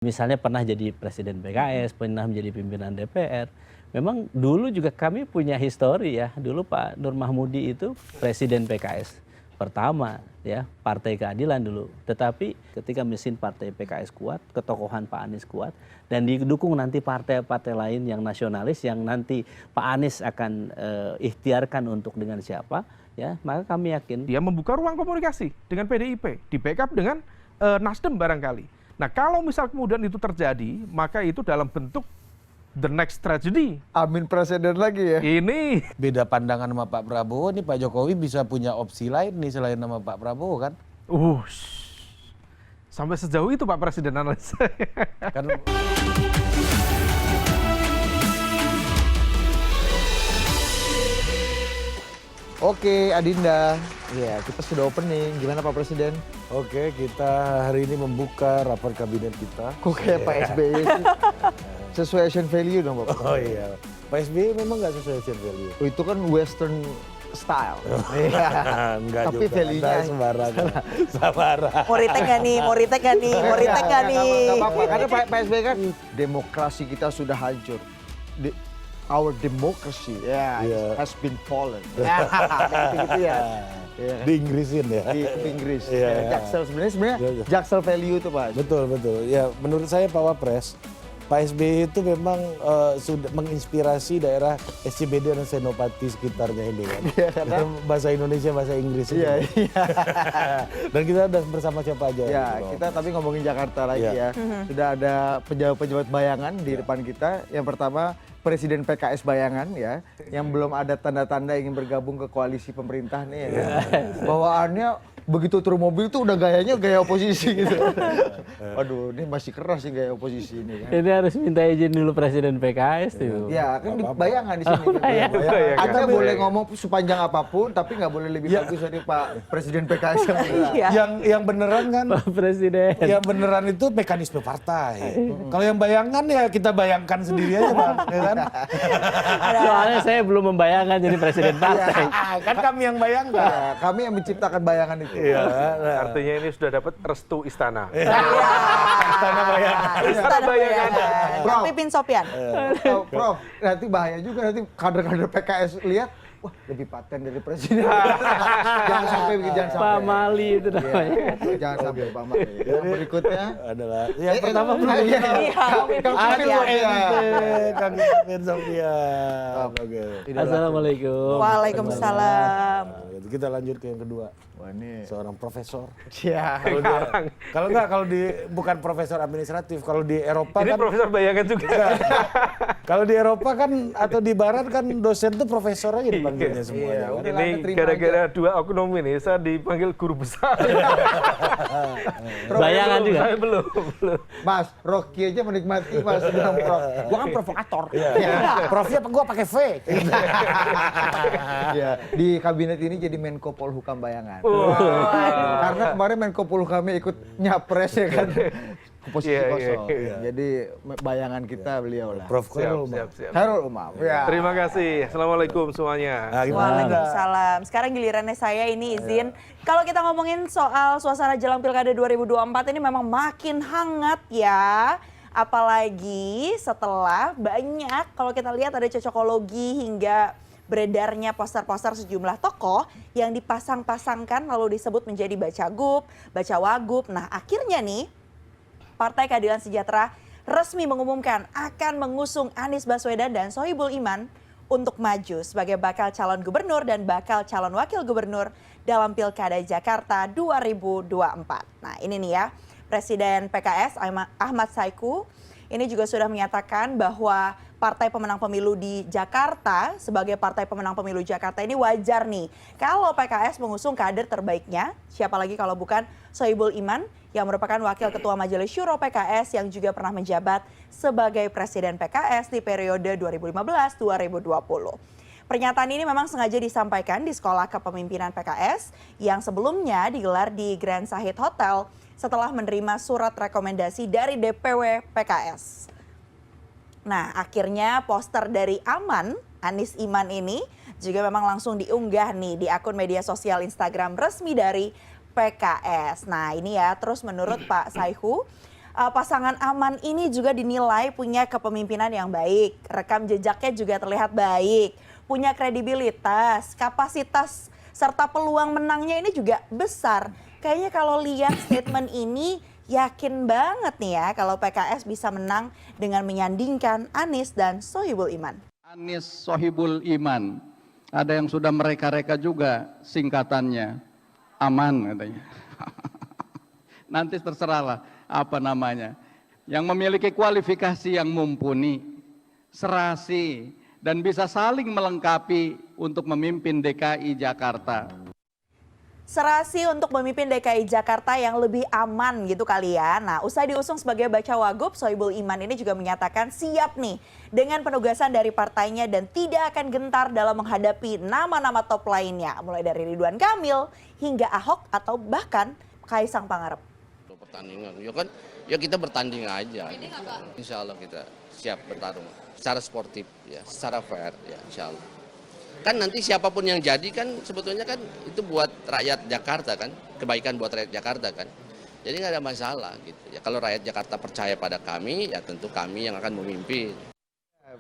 Misalnya pernah jadi presiden PKS, pernah menjadi pimpinan DPR. Memang dulu juga kami punya histori ya. Dulu Pak Nur Mahmudi itu presiden PKS pertama ya, Partai Keadilan dulu. Tetapi ketika mesin Partai PKS kuat, ketokohan Pak Anies kuat, dan didukung nanti partai-partai lain yang nasionalis yang nanti Pak Anies akan ikhtiarkan untuk dengan siapa, ya, maka kami yakin dia membuka ruang komunikasi dengan PDIP, di backup dengan Nasdem barangkali. Nah, kalau misal kemudian itu terjadi, maka itu dalam bentuk the next tragedy. Amin presiden lagi ya. Ini Beda pandangan sama Pak Prabowo, nih Pak Jokowi bisa punya opsi lain nih selain nama Pak Prabowo kan? Sampai sejauh itu Pak Presiden analisa. Kan Oke, Adinda. Ya, kita sudah opening. Gimana Pak Presiden? Oke, kita hari ini membuka rapat kabinet kita. Kok kayak Pak SBY sih? Sesuai Asian value dong Bapak. Oh iya, Pak SBY memang nggak sesuai Asian value. Oh, itu kan western style. Iya. Enggak Tapi juga, value-nya Anda sembarangan. Sembarangan. Mau retake nggak nih? Mau retake nggak nih? Mau retake nggak nih? Nggak apa-apa, karena Pak SBY kan demokrasi kita sudah hancur. Our democracy has been fallen. Ya, gitu ya. Di Inggrisin ya. Di Inggris. Iya. Jaksel sebenarnya Jaksel value itu Pak. Betul, betul. Ya, menurut saya Pak Wapres, Pak SBY itu memang sudah menginspirasi daerah SCBD dan Senopati sekitarnya ini kan. Iya, karena bahasa Indonesia, bahasa Inggris. Iya, iya. Dan kita udah bersama siapa aja. Ya, gitu. kita tapi ngomongin Jakarta lagi Iya. ya. Sudah ada pejabat-pejabat bayangan di depan kita. Yang pertama Presiden PKS bayangan ya, yang belum ada tanda-tanda ingin bergabung ke koalisi pemerintah nih ya. Kan? Bawaannya begitu turun mobil tuh udah gayanya gaya oposisi gitu. Aduh, ini masih keras sih gaya oposisi ini kan. ini harus minta izin dulu presiden PKS tuh. Ya, kan di bayangan di sini. bayangan. Anda boleh ngomong sepanjang apapun, tapi nggak boleh lebih bagus dari Pak Presiden PKS yang beneran. Iya. Yang beneran kan, Pak Presiden. yang beneran itu mekanisme partai. Kalau yang bayangan ya kita bayangkan sendiri aja Bang, ya kan? Soalnya saya belum membayangkan jadi presiden partai. Kan kami yang bayangkan. Ya, kami yang menciptakan bayangan itu. Iya. artinya ini sudah dapat restu istana. Istana bayangan. Istana bayangan. Prof. Pipin Sopian. Prof, nanti bahaya juga nanti kader-kader PKS lihat, wah lebih paten dari presiden. Jangan sampai begitu, jangan sampai. Pak Mali itu namanya. Iya, jangan sampai Pak Mali. Yang berikutnya Adalah yang pertama belum. Iya, Kang Pipin Aduh, Sopian. Kang Pipin Sopian. Oke. Assalamualaikum. Waalaikumsalam. Kita lanjut ke yang kedua. Wah, ini Seorang profesor. ya. Kalau di bukan profesor administratif, kalau di Eropa Ini kan profesor bayangan juga. kalau di Eropa kan atau di barat kan dosen tuh profesor aja dipanggilnya Iya, semuanya. kan? udah lah, Ini terima gara-gara dua oknum ini saya dipanggil guru besar. Bayangan juga. Saya belum. Mas, Rocky aja menikmati Mas bilang Prof. Gua kan provokator. Profnya gua pakai V. Iya, di kabinet ini jadi Menko Polhukam bayangan. Waduh. Karena kemarin Menko Polhukamnya ikut nyapres ya kan. Posisi Iya, kosong. iya. Jadi bayangan kita beliau lah. Prof Khairul. Siap. Khairul Umam. Ya. Terima kasih. Assalamualaikum semuanya. Nah, gimana? Waalaikumsalam. Sekarang gilirannya saya ini izin. Kalau kita ngomongin soal suasana jelang Pilkada 2024 ini memang makin hangat ya. Apalagi setelah banyak, kalau kita lihat ada cocokologi hingga beredarnya poster-poster sejumlah tokoh yang dipasang-pasangkan lalu disebut menjadi Bacagub, Bacawagub. Nah akhirnya nih Partai Keadilan Sejahtera resmi mengumumkan akan mengusung Anies Baswedan dan Sohibul Iman untuk maju sebagai bakal calon gubernur dan bakal calon wakil gubernur dalam Pilkada Jakarta 2024. Nah ini nih ya, Presiden PKS Ahmad Saiku ini juga sudah menyatakan bahwa partai pemenang pemilu di Jakarta, sebagai partai pemenang pemilu Jakarta ini wajar nih kalau PKS mengusung kader terbaiknya, siapa lagi kalau bukan Sohibul Iman yang merupakan Wakil Ketua Majelis Syuro PKS yang juga pernah menjabat sebagai Presiden PKS di periode 2015-2020. Pernyataan ini memang sengaja disampaikan di Sekolah Kepemimpinan PKS yang sebelumnya digelar di Grand Sahid Hotel setelah menerima surat rekomendasi dari DPW PKS. Nah, akhirnya poster dari Anies Iman ini juga memang langsung diunggah nih di akun media sosial Instagram resmi dari PKS. Nah, ini ya, terus menurut Pak Saihu, pasangan Aman ini juga dinilai punya kepemimpinan yang baik, rekam jejaknya juga terlihat baik, punya kredibilitas, kapasitas serta peluang menangnya ini juga besar. Kayaknya kalau lihat statement ini yakin banget nih ya kalau PKS bisa menang dengan menyandingkan Anies dan Sohibul Iman. Anies Sohibul Iman, ada yang sudah mereka-reka juga singkatannya, aman katanya. Nanti terserahlah apa namanya. Yang memiliki kualifikasi yang mumpuni, serasi, dan bisa saling melengkapi untuk memimpin DKI Jakarta. Serasi untuk memimpin DKI Jakarta yang lebih aman gitu kali ya. Nah, usai diusung sebagai Bacawagup, Sohibul Iman ini juga menyatakan siap nih dengan penugasan dari partainya dan tidak akan gentar dalam menghadapi nama-nama top lainnya. Mulai dari Ridwan Kamil hingga Ahok atau bahkan Kaisang Pangarep. Pertandingan, ya kita bertanding aja. Gitu. Insya Allah kita siap bertarung secara sportif, ya, secara fair, ya Insya Allah. Kan nanti siapapun yang jadi kan sebetulnya kan itu buat rakyat Jakarta kan, kebaikan buat rakyat Jakarta kan. Jadi nggak ada masalah gitu. Ya kalau rakyat Jakarta percaya pada kami, ya tentu kami yang akan memimpin.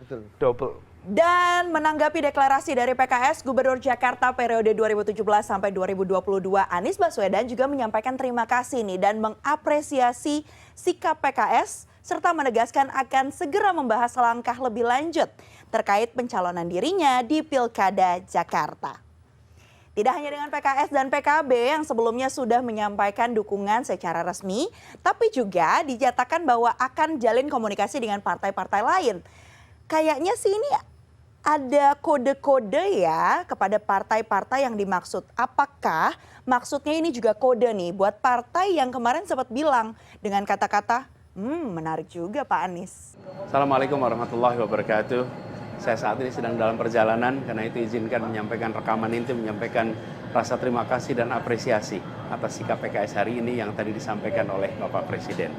Betul. Double. Dan menanggapi deklarasi dari PKS, Gubernur Jakarta periode 2017 sampai 2022 Anies Baswedan juga menyampaikan terima kasih nih dan mengapresiasi sikap PKS serta menegaskan akan segera membahas langkah lebih lanjut terkait pencalonan dirinya di Pilkada Jakarta. Tidak hanya dengan PKS dan PKB yang sebelumnya sudah menyampaikan dukungan secara resmi, tapi juga dinyatakan bahwa akan jalin komunikasi dengan partai-partai lain. Kayaknya sih ini ada kode-kode ya kepada partai-partai yang dimaksud. Apakah maksudnya ini juga kode nih buat partai yang kemarin sempat bilang dengan kata-kata, menarik juga Pak Anies. Assalamualaikum warahmatullahi wabarakatuh. Saya saat ini sedang dalam perjalanan, karena itu izinkan menyampaikan rekaman inti, menyampaikan rasa terima kasih dan apresiasi atas sikap PKS hari ini yang tadi disampaikan oleh Bapak Presiden.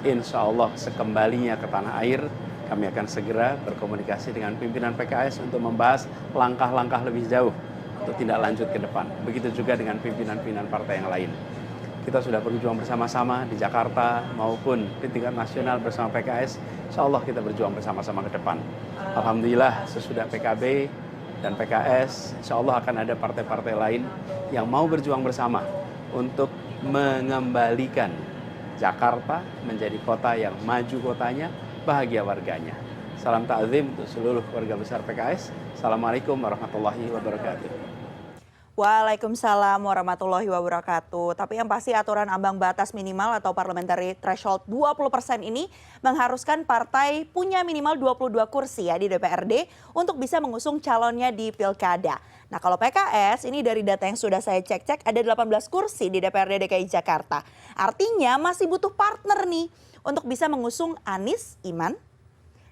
Insya Allah sekembalinya ke tanah air, kami akan segera berkomunikasi dengan pimpinan PKS untuk membahas langkah-langkah lebih jauh untuk tindak lanjut ke depan. Begitu juga dengan pimpinan-pimpinan partai yang lain. Kita sudah berjuang bersama-sama di Jakarta maupun di tingkat nasional bersama PKS. Insya Allah kita berjuang bersama-sama ke depan. Alhamdulillah sesudah PKB dan PKS, insya Allah akan ada partai-partai lain yang mau berjuang bersama untuk mengembalikan Jakarta menjadi kota yang maju kotanya, bahagia warganya. Salam ta'zim untuk seluruh keluarga besar PKS. Assalamualaikum warahmatullahi wabarakatuh. Waalaikumsalam warahmatullahi wabarakatuh. Tapi yang pasti aturan ambang batas minimal atau parliamentary threshold 20% ini mengharuskan partai punya minimal 22 kursi ya di DPRD untuk bisa mengusung calonnya di Pilkada. Nah kalau PKS ini dari data yang sudah saya cek-cek ada 18 kursi di DPRD DKI Jakarta. Artinya masih butuh partner nih untuk bisa mengusung Anies Iman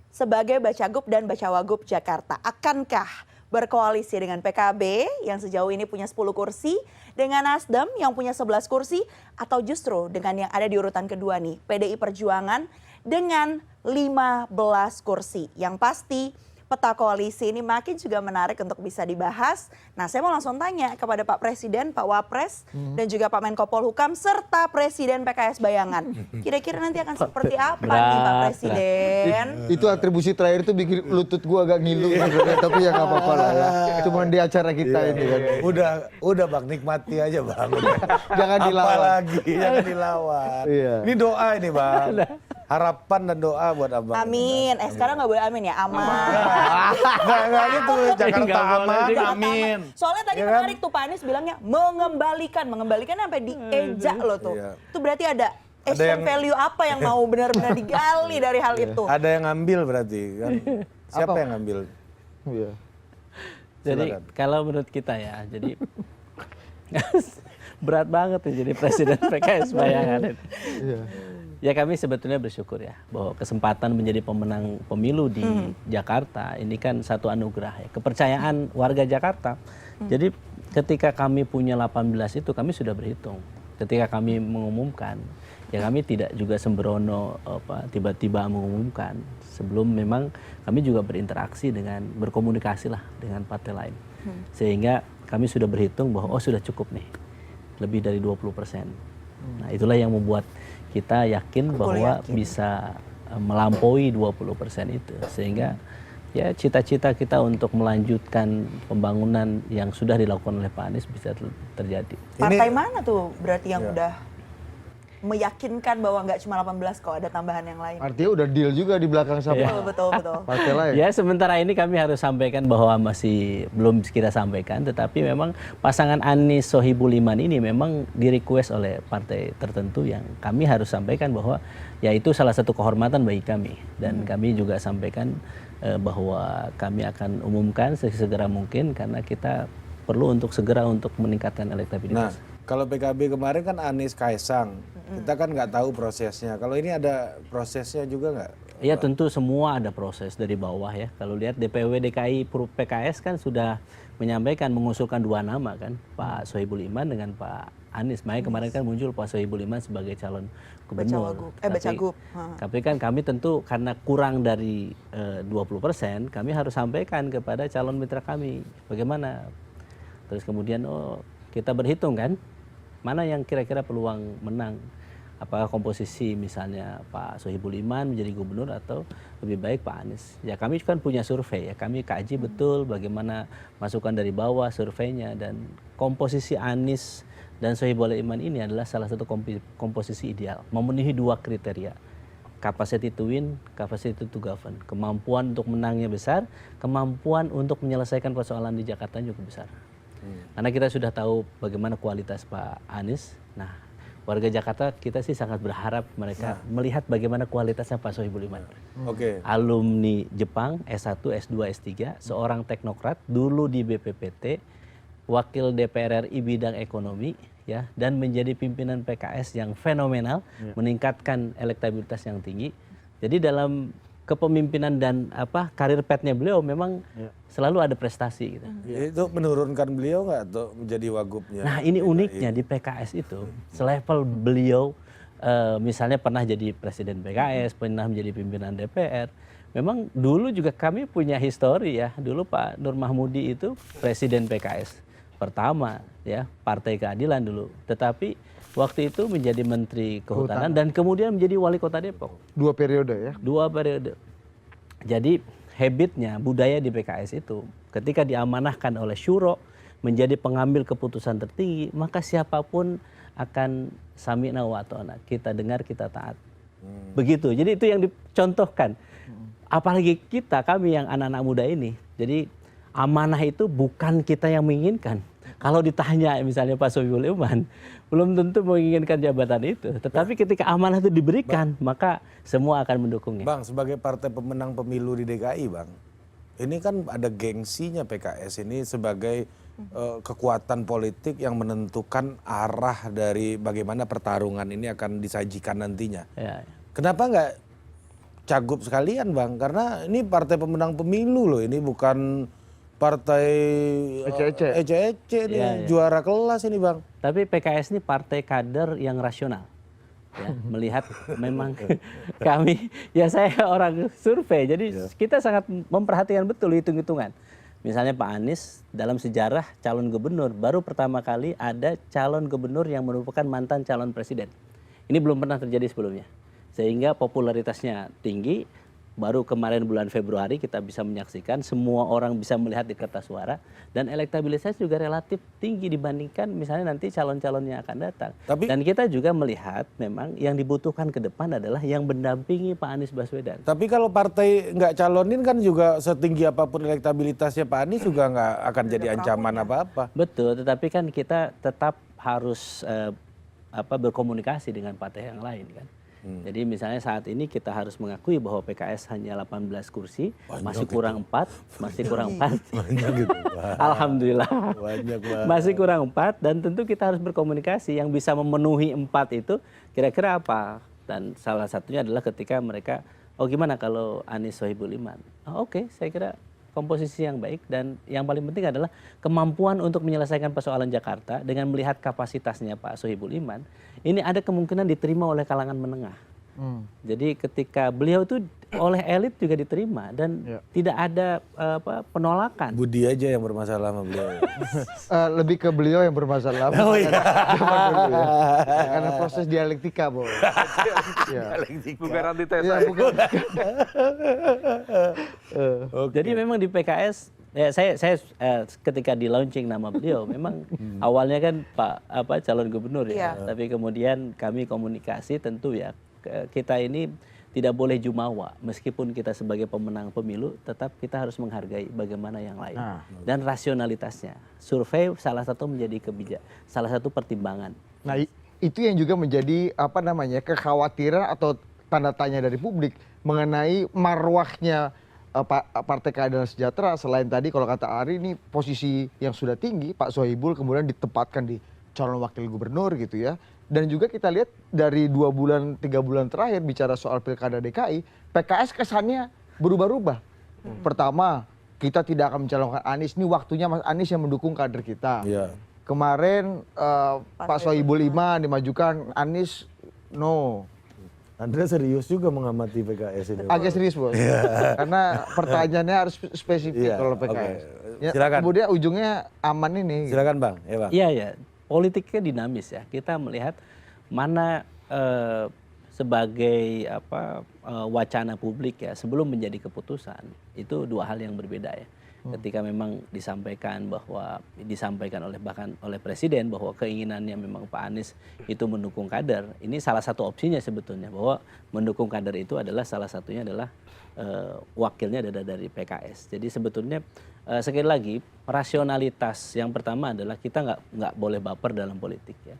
sebagai Bacagup dan Bacawagup Jakarta. Akankah berkoalisi dengan PKB yang sejauh ini punya 10 kursi, dengan Nasdem yang punya 11 kursi, atau justru dengan yang ada di urutan kedua nih, PDI Perjuangan dengan 15 kursi. Yang pasti peta koalisi ini makin juga menarik untuk bisa dibahas. Nah saya mau langsung tanya kepada Pak Presiden, Pak Wapres, dan juga Pak Menko Polhukam, serta Presiden PKS Bayangan. Kira-kira nanti akan seperti apa nih Pak Presiden? Itu atribusi terakhir itu bikin lutut gua agak ngilu, tapi ya nggak apa-apa lah ya. Cuman di acara kita ini kan. Udah Bang, nikmati aja Bang. Jangan dilawan. Apalagi, jangan dilawan. Iya. Ini doa ini Bang. Harapan dan doa buat Abang. Amin. Sekarang nggak boleh amin ya, aman. Nggak gitu, Jakarta Nggak boleh aman, juga. amin. Soalnya tadi Ya kan? menarik tuh Pak Anies bilangnya mengembalikan sampai dieja loh tuh. Iya. Itu berarti ada Ada action yang- value apa yang mau benar-benar digali dari hal itu? Ada yang ngambil berarti kan. Siapa Apa? yang ngambil? Iya. Jadi Silakan. kalau menurut kita ya, jadi berat banget nih jadi Presiden PKS Bayangan. Iya. Ya kami sebetulnya bersyukur ya bahwa kesempatan menjadi pemenang pemilu di Jakarta ini kan satu anugerah ya, kepercayaan warga Jakarta. Jadi ketika kami punya 18 itu kami sudah berhitung. Ketika kami mengumumkan ya kami tidak juga sembrono tiba-tiba mengumumkan. Sebelum memang kami juga berinteraksi dengan berkomunikasi lah dengan partai lain. Sehingga kami sudah berhitung bahwa sudah cukup nih lebih dari 20%. Nah itulah yang membuat kita yakin bahwa bisa melampaui 20% itu, sehingga ya cita-cita kita untuk melanjutkan pembangunan yang sudah dilakukan oleh Pak Anies bisa terjadi. Partai mana tuh berarti yang udah meyakinkan bahwa nggak cuma 18 kok, ada tambahan yang lain? Artinya udah deal juga di belakang sama Betul. partai lain. Ya sementara ini kami harus sampaikan bahwa masih belum kita sampaikan, tetapi memang pasangan Anies Sohibul Iman ini memang di-request oleh partai tertentu yang kami harus sampaikan bahwa ya itu salah satu kehormatan bagi kami, dan kami juga sampaikan bahwa kami akan umumkan sesegera mungkin karena kita perlu untuk segera untuk meningkatkan elektabilitas. Nah, kalau PKB kemarin kan Anies Kaisang, kita kan nggak tahu prosesnya. Kalau ini ada prosesnya juga nggak? Ya tentu semua ada proses dari bawah ya. Kalau lihat DPW DKI PKS kan sudah menyampaikan mengusulkan 2 nama kan, Pak Sohibul Iman dengan Pak Anies. Makanya kemarin kan muncul Pak Sohibul Iman sebagai calon gubernur. Bacagub. Tapi kan kami tentu karena kurang dari 20%, kami harus sampaikan kepada calon mitra kami bagaimana. Terus kemudian kita berhitung kan, mana yang kira-kira peluang menang. Apakah komposisi misalnya Pak Sohibul Iman menjadi gubernur atau lebih baik Pak Anies. Ya kami kan punya survei ya, kami kaji betul bagaimana masukan dari bawah surveinya, dan komposisi Anies dan Sohibul Iman ini adalah salah satu komposisi ideal. Memenuhi 2 kriteria. Capacity to win, capacity to govern. Kemampuan untuk menangnya besar, kemampuan untuk menyelesaikan persoalan di Jakarta juga besar. Karena kita sudah tahu bagaimana kualitas Pak Anies. Nah, warga Jakarta kita sih sangat berharap mereka melihat bagaimana kualitasnya Pak Sohibul Iman. Oke. Alumni Jepang, S1, S2, S3, seorang teknokrat, dulu di BPPT, wakil DPR RI bidang ekonomi, ya, dan menjadi pimpinan PKS yang fenomenal, meningkatkan elektabilitas yang tinggi. Jadi dalam kepemimpinan dan karir petnya beliau memang selalu ada prestasi gitu. Itu menurunkan beliau nggak tuh menjadi wagubnya? Nah ini uniknya di PKS itu, selevel beliau misalnya pernah jadi presiden PKS, pernah menjadi pimpinan DPR. Memang dulu juga kami punya histori ya, dulu Pak Nur Mahmudi itu presiden PKS pertama ya, Partai Keadilan dulu. Tetapi waktu itu menjadi Menteri Kehutanan dan kemudian menjadi Wali Kota Depok. 2 periode ya? 2 periode. Jadi habitnya, budaya di PKS itu ketika diamanahkan oleh Syuro menjadi pengambil keputusan tertinggi, maka siapapun akan sami'na wa ata'na, kita dengar, kita taat. Begitu. Jadi itu yang dicontohkan. Apalagi kami yang anak-anak muda ini. Jadi amanah itu bukan kita yang menginginkan. Kalau ditanya misalnya Pak Sohibul Iman, belum tentu menginginkan jabatan itu. Tetapi ketika amanah itu diberikan, maka semua akan mendukungnya. Bang, sebagai partai pemenang pemilu di DKI, Bang, ini kan ada gengsinya PKS ini sebagai kekuatan politik yang menentukan arah dari bagaimana pertarungan ini akan disajikan nantinya. Ya. Kenapa nggak cagup sekalian, Bang? Karena ini partai pemenang pemilu loh, ini bukan partai ece-ece nih, juara kelas ini, Bang. Tapi PKS ini partai kader yang rasional. Ya, melihat memang kami, ya saya orang survei, jadi kita sangat memperhatikan betul hitung-hitungan. Misalnya Pak Anies dalam sejarah calon gubernur, baru pertama kali ada calon gubernur yang merupakan mantan calon presiden. Ini belum pernah terjadi sebelumnya. Sehingga popularitasnya tinggi. Baru kemarin bulan Februari kita bisa menyaksikan, semua orang bisa melihat di kertas suara, dan elektabilitas juga relatif tinggi dibandingkan misalnya nanti calon-calon yang akan datang. Dan kita juga melihat memang yang dibutuhkan ke depan adalah yang mendampingi Pak Anies Baswedan. Tapi kalau partai nggak calonin kan juga setinggi apapun elektabilitasnya Pak Anies juga nggak akan jadi ancaman apa-apa. Betul, tetapi kan kita tetap harus berkomunikasi dengan partai yang lain kan. Jadi misalnya saat ini kita harus mengakui bahwa PKS hanya 18 kursi, masih kurang 4, masih kurang 4. Banyak gitu. Alhamdulillah. Banyak banget. Masih kurang 4, dan tentu kita harus berkomunikasi yang bisa memenuhi 4 itu kira-kira apa. Dan salah satunya adalah ketika mereka, gimana kalau Anies Sohibul Iman? Oke, saya kira komposisi yang baik, dan yang paling penting adalah kemampuan untuk menyelesaikan persoalan Jakarta dengan melihat kapasitasnya Pak Sohibul Iman. Ini ada kemungkinan diterima oleh kalangan menengah. Jadi ketika beliau itu oleh elit juga diterima dan tidak ada penolakan. Budi aja yang bermasalah sama beliau. Lebih ke beliau yang bermasalah. Oh iya. Zaman dulu ya. Karena proses dialektika, Bo. Ya. Bukan antitesa. Ya, Ya, bukan. Jadi memang di PKS saya ketika di launching nama beliau memang awalnya kan calon gubernur ya, tapi kemudian kami komunikasi tentu ya kita ini tidak boleh jumawa meskipun kita sebagai pemenang pemilu tetap kita harus menghargai bagaimana yang lain dan rasionalitasnya. Survei salah satu menjadi salah satu pertimbangan. Nah, itu yang juga menjadi kekhawatiran atau tanda tanya dari publik mengenai marwahnya Partai Keadilan Sejahtera. Selain tadi kalau kata Ari ini posisi yang sudah tinggi, Pak Sohibul kemudian ditempatkan di calon wakil gubernur gitu ya. Dan juga kita lihat dari 2 bulan 3 bulan terakhir bicara soal Pilkada DKI, PKS kesannya berubah-ubah. Pertama, kita tidak akan mencalonkan Anies, ini waktunya Mas Anies yang mendukung kader kita. Iya. Kemarin Pak Sohibul Iman dimajukan, Anies no. Andra serius juga mengamati PKS ini. Agak serius, Bos. Karena pertanyaannya harus spesifik kalau PKS. Ya, silakan. kemudian ujungnya aman ini. Silakan Bang. Ya, Bang. Iya, politiknya dinamis ya. Kita melihat mana sebagai wacana publik ya sebelum menjadi keputusan itu 2 hal yang berbeda ya. Ketika memang disampaikan oleh presiden bahwa keinginannya memang Pak Anies itu mendukung kader, ini salah satu opsinya sebetulnya bahwa mendukung kader itu adalah salah satunya adalah wakilnya dari PKS. Jadi sebetulnya sekali lagi rasionalitas yang pertama adalah kita nggak boleh baper dalam politik ya.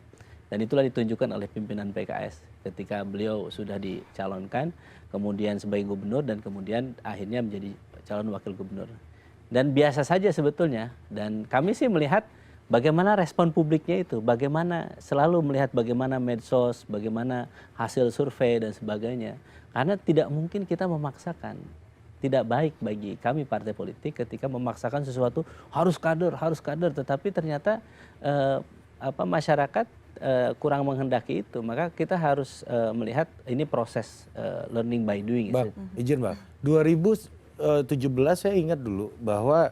Dan itulah ditunjukkan oleh pimpinan PKS ketika beliau sudah dicalonkan, kemudian sebagai gubernur dan kemudian akhirnya menjadi calon wakil gubernur. Dan biasa saja sebetulnya, dan kami sih melihat bagaimana respon publiknya itu, bagaimana selalu melihat bagaimana medsos, bagaimana hasil survei dan sebagainya. Karena tidak mungkin kita memaksakan, tidak baik bagi kami partai politik ketika memaksakan sesuatu harus kader, tetapi ternyata masyarakat kurang menghendaki itu, maka kita harus melihat ini proses learning by doing. Bang, izin Bang, 2017 saya ingat dulu bahwa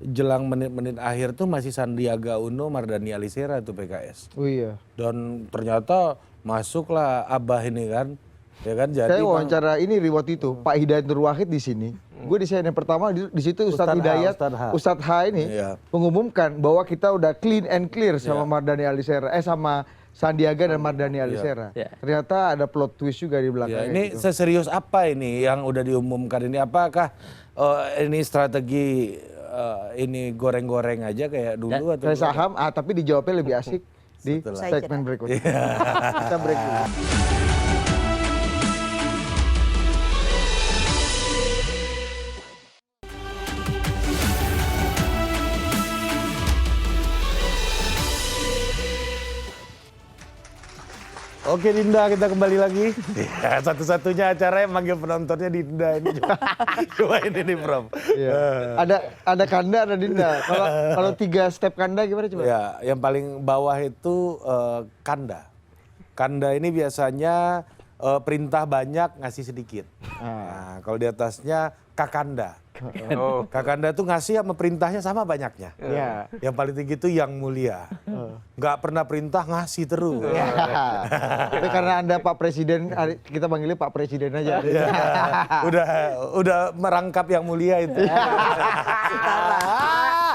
jelang menit-menit akhir tuh masih Sandiaga Uno, Mardhani Alisera tuh PKS. Oh iya. Dan ternyata masuklah Abah ini kan, ya kan. Jadi saya wawancara ini waktu itu Pak Hidayat Nur Wahid di sini. Gue di CNN pertama di situ Ustadz Hidayat, Ustadz H ini mengumumkan bahwa kita udah clean and clear sama Mardhani Alisera, sama Sandiaga dan Mardhani Alisera. Ternyata ada plot twist juga di belakangnya. Ini gitu. Seserius apa ini yang udah diumumkan ini? Apakah ini strategi ini goreng-goreng aja kayak dulu atau saya saham, tapi dijawabnya lebih asik di segmen berikutnya. Kita break dulu. Oke Dinda, kita kembali lagi. Ya, satu-satunya acara yang manggil penontonnya Dinda ini. Coba ini nih Prof. Ya. Ada Kanda, ada Dinda. Kalau 3 step Kanda gimana coba? Ya, yang paling bawah itu Kanda. Kanda ini biasanya perintah banyak ngasih sedikit. Nah, kalau di atasnya Kakanda. Kakanda tuh ngasih sama perintahnya sama banyaknya. Ya. Yang paling tinggi itu yang mulia. Nggak pernah perintah ngasih terus. Tapi karena Anda Pak Presiden, kita panggilnya Pak Presiden aja. Udah merangkap yang mulia itu.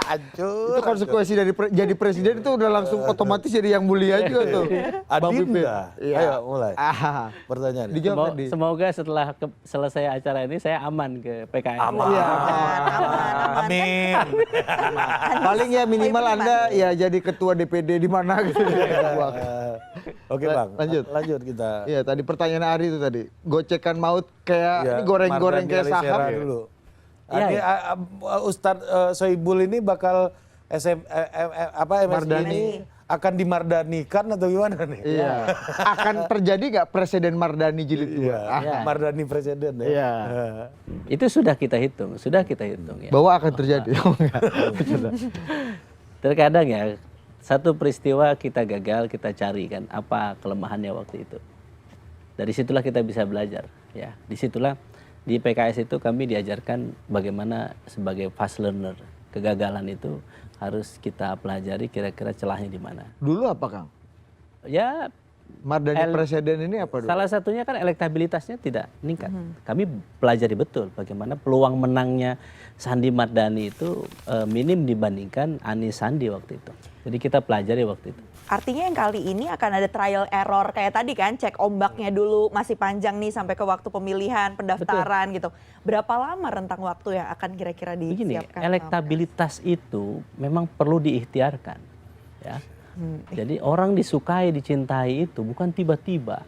Hancur. Itu konsekuensi dari jadi presiden itu udah langsung otomatis jadi yang mulia juga tuh. Adinda. Ayo mulai. Pertanyaan. Dijawab tadi. Semoga setelah selesai acara ini saya aman ke PKS. Aman. Amin. Paling ya minimal Anda ya jadi ketua DPD di mana gitu. Oke Bang, lanjut kita. Iya tadi pertanyaan Ari itu tadi. Gocekan maut kayak ini goreng-goreng kayak saham. Dulu. Ini Ustadz Sohibul ini bakal MSI ini akan dimardanikan atau gimana nih? Iya. Akan terjadi nggak presiden Mardani jilid 2? Mardani presiden ya. Iya. Itu sudah kita hitung ya. Bahwa akan terjadi. Terkadang ya satu peristiwa kita gagal, kita cari kan apa kelemahannya waktu itu. Dari situlah kita bisa belajar ya. Disitulah Di PKS itu kami diajarkan bagaimana sebagai fast learner. Kegagalan itu harus kita pelajari kira-kira celahnya di mana. Dulu apa Kang? Ya Mardhani presiden ini apa dulu? salah satunya kan elektabilitasnya tidak meningkat. Kami pelajari betul bagaimana peluang menangnya Sandi Mardhani itu minim dibandingkan Anies Sandi waktu itu. Jadi kita pelajari waktu itu. Artinya yang kali ini akan ada trial error kayak tadi kan, cek ombaknya dulu, masih panjang nih sampai ke waktu pemilihan, pendaftaran gitu. Berapa lama rentang waktu yang akan kira-kira Begini, disiapkan? elektabilitas itu memang perlu diikhtiarkan. Ya. Jadi orang disukai, dicintai itu bukan tiba-tiba.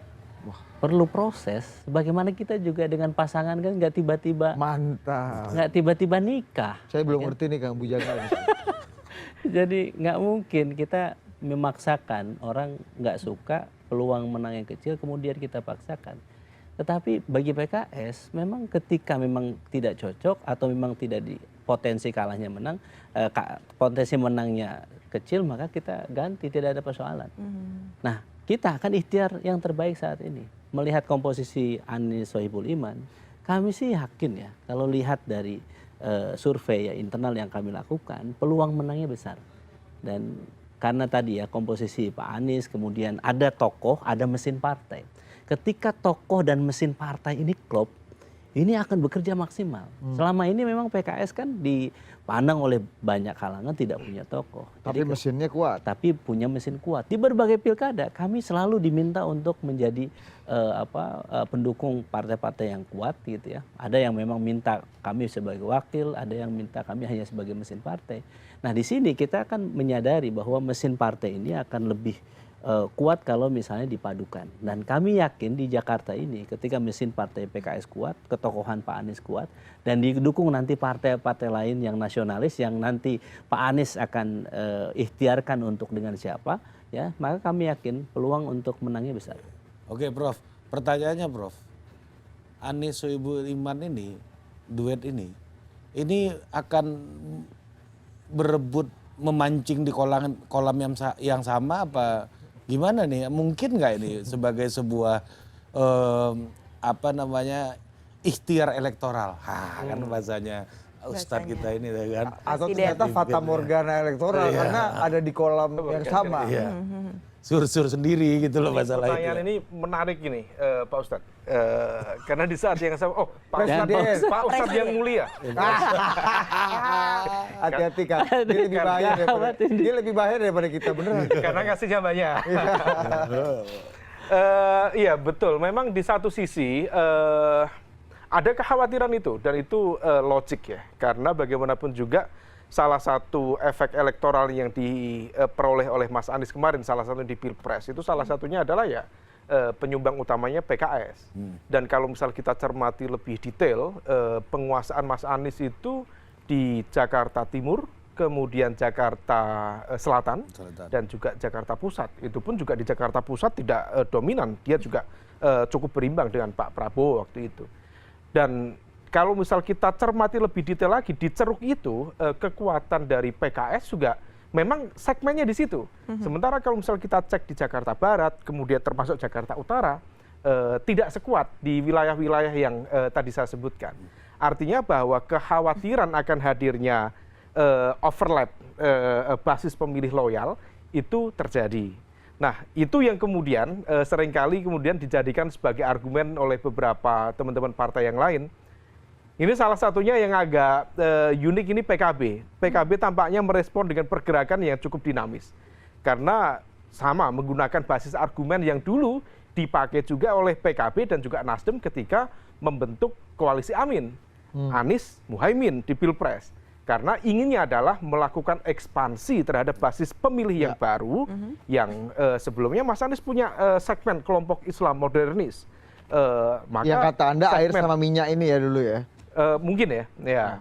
Perlu proses. Bagaimana kita juga dengan pasangan kan nggak tiba-tiba, Mantap. nggak tiba-tiba nikah. Saya belum ngerti nih Kang Bujangga. Jadi nggak mungkin kita memaksakan orang nggak suka peluang menang yang kecil kemudian kita paksakan. Tetapi bagi PKS memang ketika memang tidak cocok atau memang tidak di potensi kalahnya menang, potensi menangnya kecil maka kita ganti, tidak ada persoalan. Nah kita akan ikhtiar yang terbaik saat ini. Melihat komposisi Anies Sohibul Iman, kami sih yakin ya kalau lihat dari survei ya internal yang kami lakukan, peluang menangnya besar. Dan karena tadi ya komposisi Pak Anies, kemudian ada tokoh, ada mesin partai. Ketika tokoh dan mesin partai ini klop, ini akan bekerja maksimal. Selama ini memang PKS kan dipandang oleh banyak kalangan tidak punya tokoh. Tapi mesinnya kuat. Tapi punya mesin kuat. Di berbagai pilkada kami selalu diminta untuk menjadi pendukung partai-partai yang kuat gitu ya. Ada yang memang minta kami sebagai wakil, ada yang minta kami hanya sebagai mesin partai. Nah di sini kita akan menyadari bahwa mesin partai ini akan lebih kuat kalau misalnya dipadukan. Dan kami yakin di Jakarta ini ketika mesin partai PKS kuat, ketokohan Pak Anies kuat, dan didukung nanti partai-partai lain yang nasionalis yang nanti Pak Anies akan ikhtiarkan untuk dengan siapa, ya maka kami yakin peluang untuk menangnya besar. Oke Prof, pertanyaannya Prof, Anies Sohibul Iman ini, duet ini akan berebut memancing di kolam yang sama apa gimana nih? Mungkin nggak ini sebagai sebuah ikhtiar elektoral? Kan bahasanya Ustadz kita ini kan. Atau ternyata fata morgana elektoral karena ada di kolam yang sama. Iya. Sur-sur sendiri gitu loh masalah itu. Pertanyaan ini menarik ini Pak Ustadz. Karena di saat yang sama, Pak Ustadz yang mulia. Hati-hati Kang, dia lebih bahaya daripada kita beneran. Karena ngasihnya banyak. Iya betul, memang di satu sisi ada kekhawatiran itu dan itu logik ya. Karena bagaimanapun juga salah satu efek elektoral yang diperoleh oleh Mas Anies kemarin, salah satu di Pilpres itu salah satunya adalah ya penyumbang utamanya PKS. Dan kalau misal kita cermati lebih detail, penguasaan Mas Anies itu di Jakarta Timur, kemudian Jakarta Selatan, dan juga Jakarta Pusat. Itu pun juga di Jakarta Pusat tidak dominan, dia juga cukup berimbang dengan Pak Prabowo waktu itu. Dan kalau misal kita cermati lebih detail lagi, di ceruk itu kekuatan dari PKS juga memang segmennya di situ. Sementara kalau misal kita cek di Jakarta Barat, kemudian termasuk Jakarta Utara, tidak sekuat di wilayah-wilayah yang tadi saya sebutkan. Artinya bahwa kekhawatiran akan hadirnya overlap basis pemilih loyal itu terjadi. Nah, itu yang kemudian seringkali kemudian dijadikan sebagai argumen oleh beberapa teman-teman partai yang lain. Ini salah satunya yang agak unik ini PKB. PKB tampaknya merespon dengan pergerakan yang cukup dinamis. Karena sama menggunakan basis argumen yang dulu dipakai juga oleh PKB dan juga Nasdem ketika membentuk koalisi Amin. Anies Muhaimin di Pilpres. Karena inginnya adalah melakukan ekspansi terhadap basis pemilih yang baru yang sebelumnya Mas Anies punya segmen kelompok Islam modernis. Yang kata Anda air sama minyak ini ya dulu ya? Mungkin ya.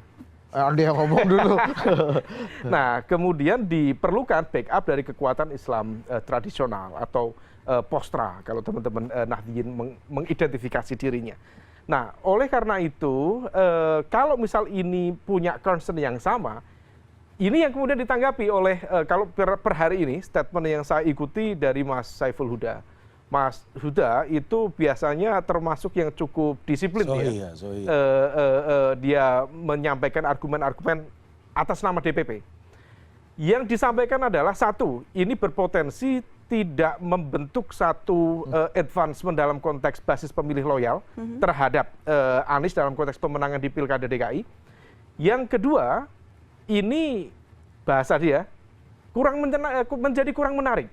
Ada yang ngomong dulu. Nah, kemudian diperlukan backup dari kekuatan Islam tradisional atau postra kalau teman-teman Nahdliyin mengidentifikasi dirinya. Nah, oleh karena itu, kalau misal ini punya concern yang sama, ini yang kemudian ditanggapi oleh, kalau per hari ini, statement yang saya ikuti dari Mas Saiful Huda, Mas Huda itu biasanya termasuk yang cukup disiplin dia. Dia menyampaikan argumen-argumen atas nama DPP. Yang disampaikan adalah satu, ini berpotensi tidak membentuk satu advancement dalam konteks basis pemilih loyal terhadap Anies dalam konteks pemenangan di Pilkada DKI. Yang kedua, ini bahasa dia menjadi kurang menarik.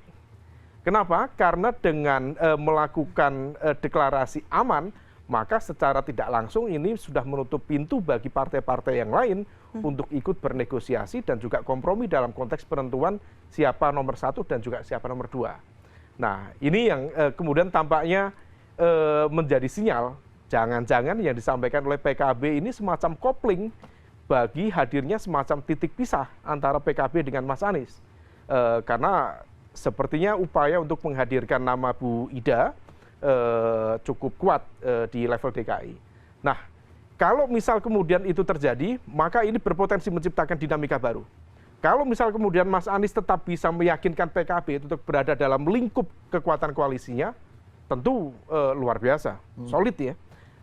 Kenapa? Karena dengan melakukan deklarasi aman, maka secara tidak langsung ini sudah menutup pintu bagi partai-partai yang lain untuk ikut bernegosiasi dan juga kompromi dalam konteks penentuan siapa nomor 1 dan juga siapa nomor 2. Nah, ini yang kemudian tampaknya menjadi sinyal, jangan-jangan yang disampaikan oleh PKB ini semacam kopling bagi hadirnya semacam titik pisah antara PKB dengan Mas Anies. Karena sepertinya upaya untuk menghadirkan nama Bu Ida cukup kuat di level DKI. Nah, kalau misal kemudian itu terjadi, maka ini berpotensi menciptakan dinamika baru. Kalau misal kemudian Mas Anies tetap bisa meyakinkan PKB untuk berada dalam lingkup kekuatan koalisinya, tentu luar biasa, solid ya.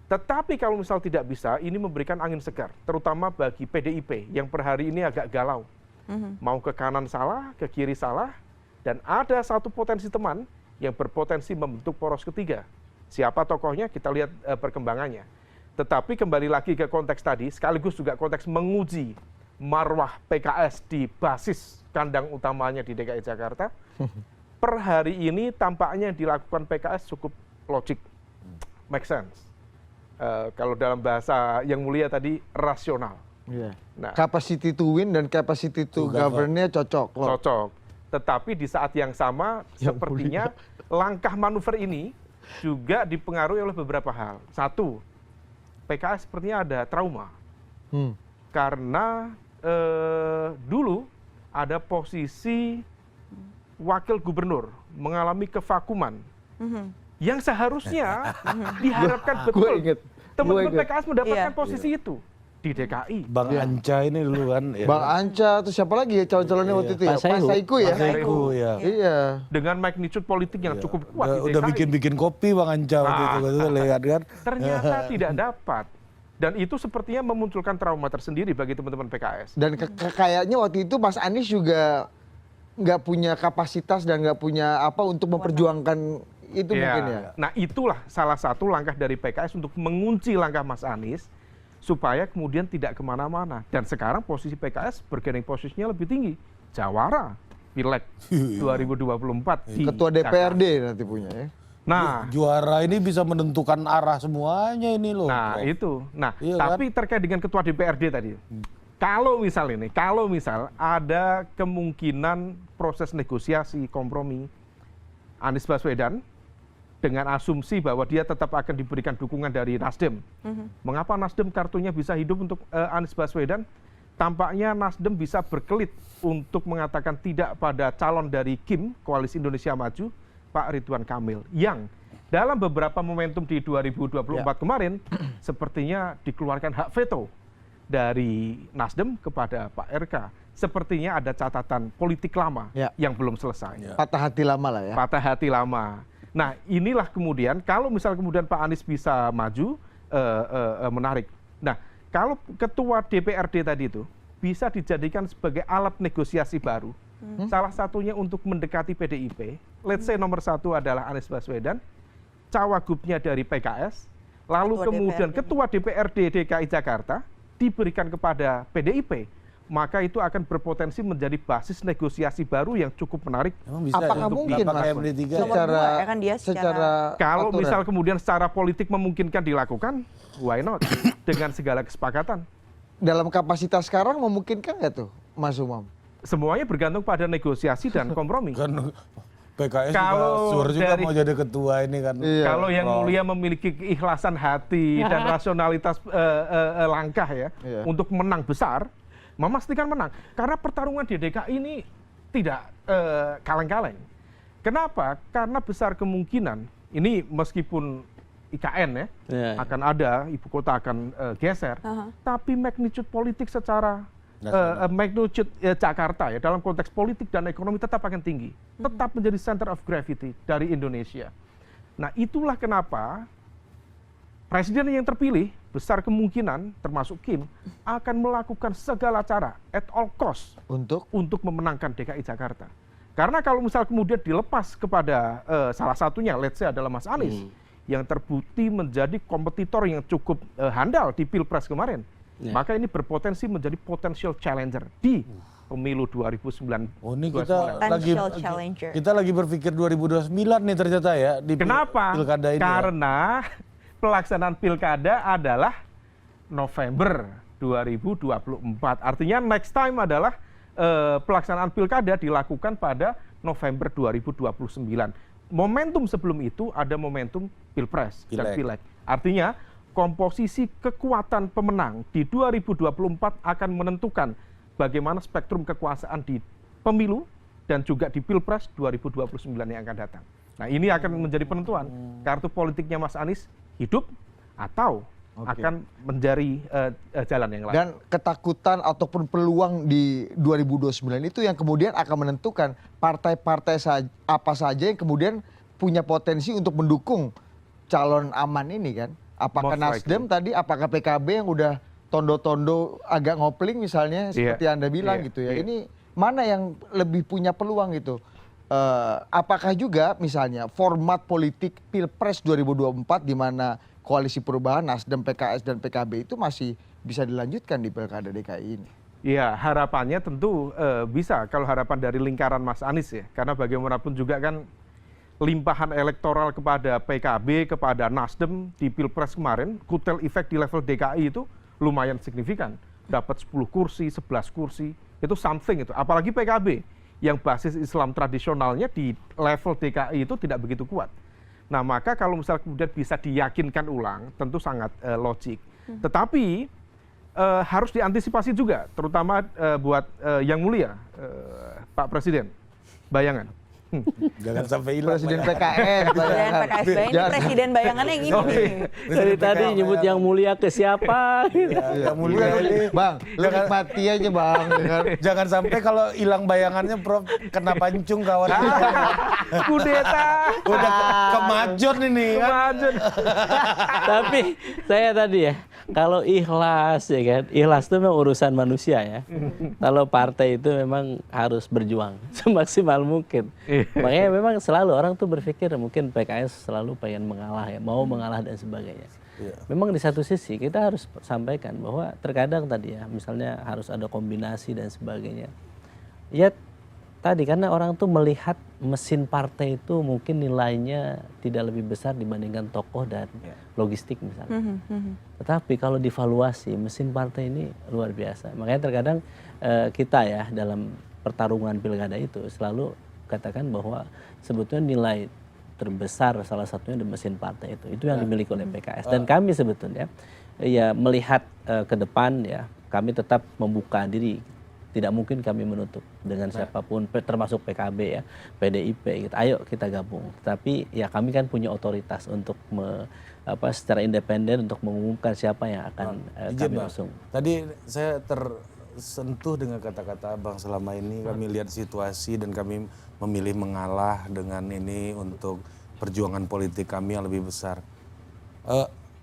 Tetapi kalau misal tidak bisa, ini memberikan angin segar, terutama bagi PDIP yang per hari ini agak galau. Mau ke kanan salah, ke kiri salah, dan ada satu potensi teman yang berpotensi membentuk poros ketiga. Siapa tokohnya, kita lihat perkembangannya. Tetapi kembali lagi ke konteks tadi, sekaligus juga konteks menguji marwah PKS di basis kandang utamanya di DKI Jakarta. Per hari ini tampaknya yang dilakukan PKS cukup logik, make sense. Kalau dalam bahasa yang mulia tadi, rasional. Nah, Capacity to win dan capacity to govern-nya cocok. Cocok. Tetapi di saat yang sama, sepertinya langkah manuver ini juga dipengaruhi oleh beberapa hal. Satu, PKS sepertinya ada trauma. Karena dulu ada posisi wakil gubernur mengalami kevakuman. Yang seharusnya diharapkan betul teman-teman PKS mendapatkan posisi itu di DKI. Bang Anca ini dulu kan. Bang Anca, terus siapa lagi ya calon-calonnya waktu itu ya? Pak Saiku ya? Iya. Dengan magnitude politik yang cukup kuat di DKI. Udah bikin kopi Bang Anca waktu itu lihat kan. Ternyata tidak dapat. Dan itu sepertinya memunculkan trauma tersendiri bagi teman-teman PKS. Dan kayaknya waktu itu Mas Anies juga nggak punya kapasitas dan nggak punya apa untuk memperjuangkan itu mungkin ya. Nah, itulah salah satu langkah dari PKS untuk mengunci langkah Mas Anies supaya kemudian tidak kemana-mana. Dan sekarang posisi PKS bergaining posisinya lebih tinggi. Jawara Pileg 2024 di Ketua DPRD Jakarta. nanti punya ya. Nah, juara ini bisa menentukan arah semuanya ini loh. Nah, itu. Nah, iya, tapi terkait dengan ketua DPRD tadi. Kalau misal ada kemungkinan proses negosiasi, kompromi Anies Baswedan dengan asumsi bahwa dia tetap akan diberikan dukungan dari Nasdem. Mengapa Nasdem kartunya bisa hidup untuk Anies Baswedan? Tampaknya Nasdem bisa berkelit untuk mengatakan tidak pada calon dari KIM, Koalisi Indonesia Maju, Pak Ridwan Kamil, yang dalam beberapa momentum di 2024 kemarin sepertinya dikeluarkan hak veto dari Nasdem kepada Pak RK. Sepertinya ada catatan politik lama yang belum selesai. Patah hati lama lah ya. Patah hati lama. Nah, inilah kemudian kalau misal kemudian Pak Anies bisa maju, menarik. Nah, kalau ketua DPRD tadi itu bisa dijadikan sebagai alat negosiasi baru. Salah satunya untuk mendekati PDIP, let's say nomor 1 adalah Anies Baswedan, cawagupnya dari PKS, lalu kemudian ketua DPRD DKI Jakarta diberikan kepada PDIP, maka itu akan berpotensi menjadi basis negosiasi baru yang cukup menarik. Apakah mungkin Mas? Secara kalau aturan. misal kemudian secara politik memungkinkan dilakukan, why not? Dengan segala kesepakatan. Dalam kapasitas sekarang memungkinkan nggak tuh Mas Umam? Semuanya bergantung pada negosiasi dan kompromi. Kan PKS Kalau juga mau jadi ketua ini kan. Kalau yang mulia memiliki keikhlasan hati dan rasionalitas langkah ya untuk menang besar, memastikan menang. Karena pertarungan di DKI ini tidak kaleng-kaleng. Kenapa? Karena besar kemungkinan ini meskipun IKN akan ada, ibu kota akan geser, tapi magnitude politik secara magnitude Jakarta ya dalam konteks politik dan ekonomi tetap akan tinggi, tetap menjadi center of gravity dari Indonesia. Nah, itulah kenapa presiden yang terpilih besar kemungkinan termasuk Kim akan melakukan segala cara at all cost untuk memenangkan DKI Jakarta. Karena kalau misal kemudian dilepas kepada salah satunya, let's say adalah Mas Anies, yang terbukti menjadi kompetitor yang cukup handal di Pilpres kemarin, maka ini berpotensi menjadi potential challenger di pemilu 2009. Oh, ini Potential challenger. kita lagi berpikir 2029 nih ternyata ya di Kenapa? pilkada ini. Karena pelaksanaan pilkada adalah November 2024. Artinya next time adalah pelaksanaan pilkada dilakukan pada November 2029. Momentum sebelum itu ada momentum Pilpres dan Pileg. Artinya komposisi kekuatan pemenang di 2024 akan menentukan bagaimana spektrum kekuasaan di pemilu dan juga di Pilpres 2029 yang akan datang. Nah, ini akan menjadi penentuan kartu politiknya Mas Anies hidup atau akan menjadi jalan yang lain. Dan ketakutan ataupun peluang di 2029 itu yang kemudian akan menentukan partai-partai apa saja yang kemudian punya potensi untuk mendukung calon aman ini kan. Apakah Nasdem tadi, apakah PKB yang udah tondo-tondo agak ngopling misalnya seperti Anda bilang gitu ya. Ini mana yang lebih punya peluang gitu? Apakah juga misalnya format politik Pilpres 2024 di mana koalisi perubahan Nasdem, PKS dan PKB itu masih bisa dilanjutkan di Pilkada DKI ini? Ya, harapannya tentu bisa kalau harapan dari lingkaran Mas Anies ya. Karena bagaimanapun juga kan limpahan elektoral kepada PKB, kepada Nasdem di Pilpres kemarin, kutel efek di level DKI itu lumayan signifikan. Dapat 10 kursi, 11 kursi, itu something itu. Apalagi PKB yang basis Islam tradisionalnya di level DKI itu tidak begitu kuat. Nah, maka kalau misal kemudian bisa diyakinkan ulang, tentu sangat logik. Tetapi harus diantisipasi juga, terutama buat Yang Mulia, Pak Presiden. Bayangan. Jangan sampai hilang. Presiden PKS. Presiden PKS Bayangan, ini presiden bayangannya yang ini nih. Dari tadi nyebut Yang Mulia ke siapa? Yang Mulia ini. Bang, lu nikmati aja bang. Jangan sampai kalau hilang bayangannya Prof kena pancung kawan. Kudeta. Udah kemajon ini kan. Kemajon. Tapi saya tadi ya, kalau ikhlas ya kan, ikhlas itu memang urusan manusia ya. Kalau partai itu memang harus berjuang semaksimal mungkin. Makanya memang selalu orang tuh berpikir mungkin PKS selalu pengen mengalah ya, mau mengalah dan sebagainya. Memang di satu sisi kita harus sampaikan bahwa terkadang tadi ya, misalnya harus ada kombinasi dan sebagainya. Ya tadi karena orang tuh melihat mesin partai itu mungkin nilainya tidak lebih besar dibandingkan tokoh dan logistik misalnya. Tetapi kalau divaluasi mesin partai ini luar biasa. Makanya terkadang kita ya dalam pertarungan pilkada itu selalu katakan bahwa sebetulnya nilai terbesar salah satunya di mesin partai itu yang dimiliki oleh PKS. Dan kami sebetulnya ya melihat ke depan ya kami tetap membuka diri. Tidak mungkin kami menutup dengan siapapun, termasuk PKB ya, PDIP gitu. Ayo kita gabung. Tapi ya kami kan punya otoritas untuk secara independen untuk mengumumkan siapa yang akan kami usung. Tadi saya tersentuh dengan kata-kata Bang selama ini kami lihat situasi dan kami memilih mengalah dengan ini untuk perjuangan politik kami yang lebih besar.